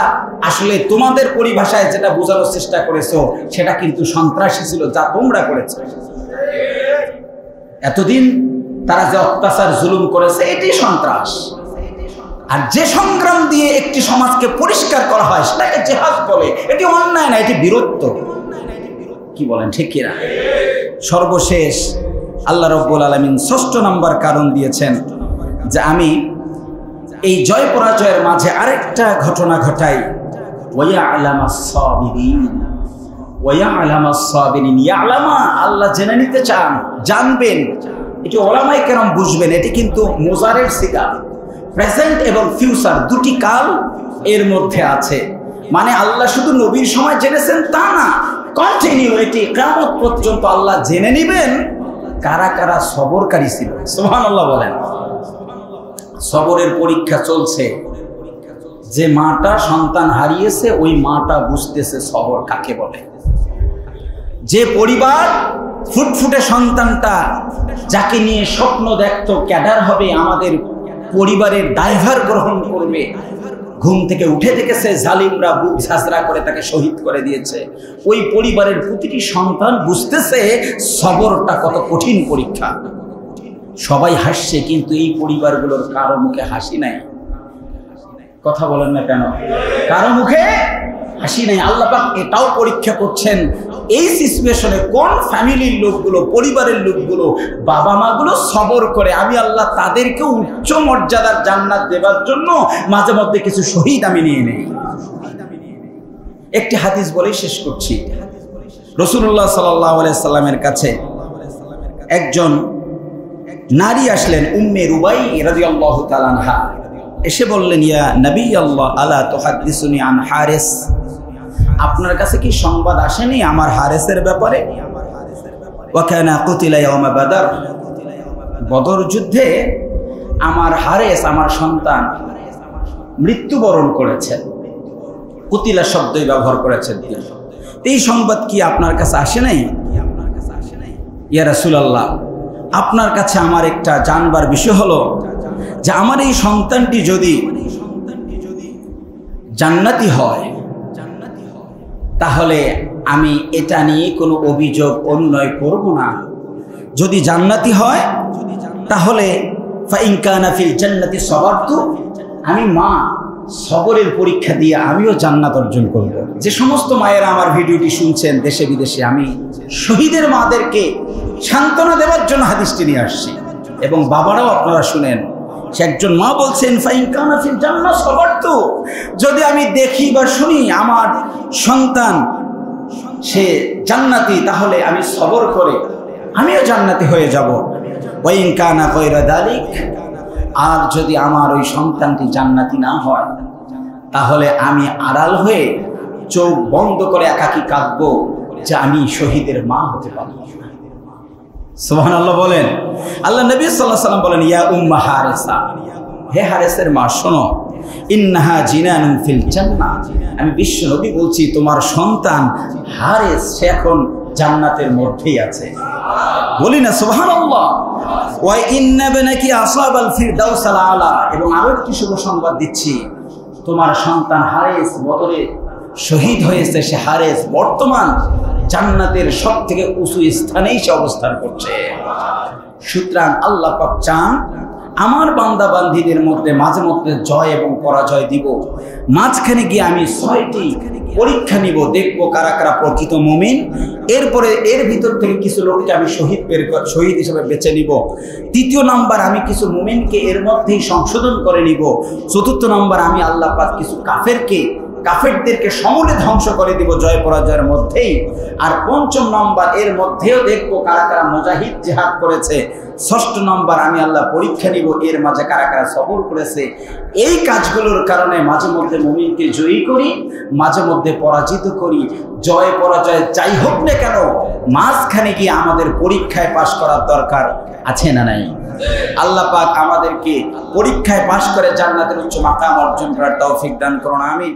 আসলে তোমাদের পরিভাষায় যেটা বোঝানোর চেষ্টা করেছো, সেটা কিন্তু সন্ত্রাসী ছিল, যা তোমরা করেছো। এতদিন তারা যে অত্যাচার জুলুম করেছে, এটি সন্ত্রাস। আর যে সংগ্রাম দিয়ে একটি সমাজকে পরিষ্কার করা হয়, সেটাকে জিহাদ বলে। এটি অন্যায় না, এটি বীরত্ব। কি বলেন, ঠিক কিনা? সর্বশেষ আল্লাহ রাব্বুল আলামিন ৬ষ্ঠ নাম্বার কারণ দিয়েছেন যে আমি এই জয় পরাজয়ের মাঝে আরেকটা ঘটনা ঘটাই। ওয়ায়ালামাস সাবিরিন, ওয়ায়ালামাস সাবিরিন। ইয়ালামা, আল্লাহ জেনে নিতে চান, জানবেন। এটি উলামায়ে কেরাম বুঝবেন। এটি কিন্তু মুজারের সিগা, প্রেজেন্ট এবং ফিউচার দুটি কাল এর মধ্যে আছে। মানে আল্লাহ শুধু নবীর সময় জেনেছেন তা না, কন্টিনিউইটি কিয়ামত পর্যন্ত আল্লাহ জেনে নেবেন কারা কারা সবরকারী ছিল। সুবহানাল্লাহ বলেন। সবরের পরীক্ষা চলছে। যে মাটা সন্তান হারিয়েছে ওই মাটা বুঝতেছে সবর কাকে বলে। যে পরিবার ফুটফুটে সন্তানটা যাকে নিয়ে স্বপ্ন দেখতো ক্যাডার হবে, আমাদের পরিবারের দায়ভার গ্রহণ করবে, ঘুম থেকে উঠে দেখেছে জালিমরা বুক ঝাঁঝরা করে তাকে শহীদ করে দিয়েছে, ওই পরিবারের প্রতিটি সন্তান বুঝতেছে সবরটা কত কঠিন পরীক্ষা। সবাই হাসছে, কিন্তু এই পরিবারগুলোর কারো মুখে হাসি নাই। কথা বলেন না কেন? কারো মুখে হাসি নাই। আল্লাহ পাক এটাও পরীক্ষা করছেন এই সিচুয়েশনে কোন ফ্যামিলির লোকগুলো, পরিবারের লোকগুলো, বাবা মাগুলো সবর করে, আমি আল্লাহ তাদেরকে উচ্চ মর্যাদার জান্নাত দেবার জন্য মাঝে মধ্যে কিছু শহীদ আমি নিয়ে নেই। একটি হাদিস বলেই শেষ করছি। রাসূলুল্লাহ সাল্লাল্লাহু আলাইহি সাল্লামের কাছে একজন নারী আসলেন, উম্মে রুবাই রাদিয়াল্লাহু তাআলা আনহা। এসে বললেন, ইয়া নবী আল্লাহ, আলা তুহাদ্দিসুনি আন হারিস, আপনার কাছে কি সংবাদ আসেনি আমার হারেসের ব্যাপারে? ওয়া কানা কুতিলা ইয়াওমা বাদর, বদর যুদ্ধে আমার হারেস, আমার সন্তান মৃত্যুবরণ করেছেন। কুতিলা শব্দই ব্যবহার করেছেন। এই সংবাদ কি আপনার কাছে আসে নাই? ইয়া রাসূলুল্লাহ, আপনার কাছে আমার একটা জানবার বিষয় হলো যে আমার এই সন্তানটি যদি জান্নাতি হয় তাহলে আমি এটা নিয়ে কোনো অভিযোগ অন্যয় করব না। যদি জান্নাতি হয় তাহলে ফাইন কানা ফিল জান্নাতি সাবারতু, আমি মা সবরের পরীক্ষা দিয়ে আমিও জান্নাত অর্জন করব। যে সমস্ত মায়েরা আমার ভিডিওটি শুনছেন দেশে বিদেশে, আমি শহীদের মাদেরকে সান্ত্বনা দেওয়ার জন্য হাদিসটি নিয়ে আসছি, এবং বাবারাও আপনারা শুনেন। সে একজন মা বলছেন, ফাইন কানা ফিল জান্নাতি সাবারতু, যদি আমি দেখি বা শুনি আমার সন্তান সে জান্নাতি, তাহলে আমি সবর করে আমিও জান্নাতি হয়ে যাব। ওয়াইন কানা গায়রা যালিক, আর যদি আমার ওই সন্তানটি জান্নাতি না হয় তাহলে আমি আড়াল হয়ে চোখ বন্ধ করে একাকী কাঁদবো যে আমি শহীদের মা হতে পারি। সুবহানাল্লাহ বলেন। আল্লাহ নবী সাল্লাল্লাহু আলাইহি ওয়াসাল্লাম বলেন, ইয়া উম্মা হারেসা, হে হারেসের মা শোনো, ইন্নাহা জিনানুন ফিল জান্নাহ, আমি বিশ্ব নবী বলছি তোমার সন্তান হারেস সে এখন জান্নাতের মধ্যেই আছে। বলি না সুবহানাল্লাহ। ওয়া ইন্না বানাকি আসাবাল ফিরদাউসাল আলা, এবং আরো একটি শুভ সংবাদ দিচ্ছি, তোমার সন্তান হারেস বদরে শহীদ হয়েছে। সে হারেস বর্তমান জান্নাতের সবথেকে উঁচু স্থানেই সে অবস্থান করছে। সুতরাং আল্লাহ পাক চান আমার বান্দা বান্দীদের মধ্যে মাঝে মধ্যে জয় এবং পরাজয় দিব, মাঝখানে গিয়ে আমি 6টি পরীক্ষা নিব, দেখবো কারা কারা প্রকৃত মুমিন। এরপরে এর ভিতর থেকে কিছু লোককে আমি শহীদ হিসেবে বেছে নিব। 3য় নাম্বার, আমি কিছু মুমিনকে এর মধ্যেই সংশোধন করে নিব। 4র্থ নাম্বার, আমি আল্লাহ পাক কিছু কাফেরদেরকে সমূলে ধ্বংস করে দিব জয় পরাজয়ের মধ্যেই। আর 5ম নাম্বার, এর মধ্যেও দেখবো কারা কারা মুজাহিদ জিহাদ করেছে। 6ষ্ঠ নাম্বার, আমি আল্লাহ পরীক্ষা নিব এর মাঝে কারা কারা সবর করেছে। এই কাজগুলোর কারণে মাঝে মধ্যে মুমিনকে জয়ী করি, মাঝে মধ্যে পরাজিত করি। জয় পরাজয় যাই হোক না কেন, মাঝখানে গিয়ে আমাদের পরীক্ষায় পাশ করার দরকার আছে না নাই? আল্লাহ পাক আমাদেরকে পরীক্ষায় পাশ করে জান্নাতের উচ্চ মাকাম অর্জন করার তৌফিক দান করুন। আমিন।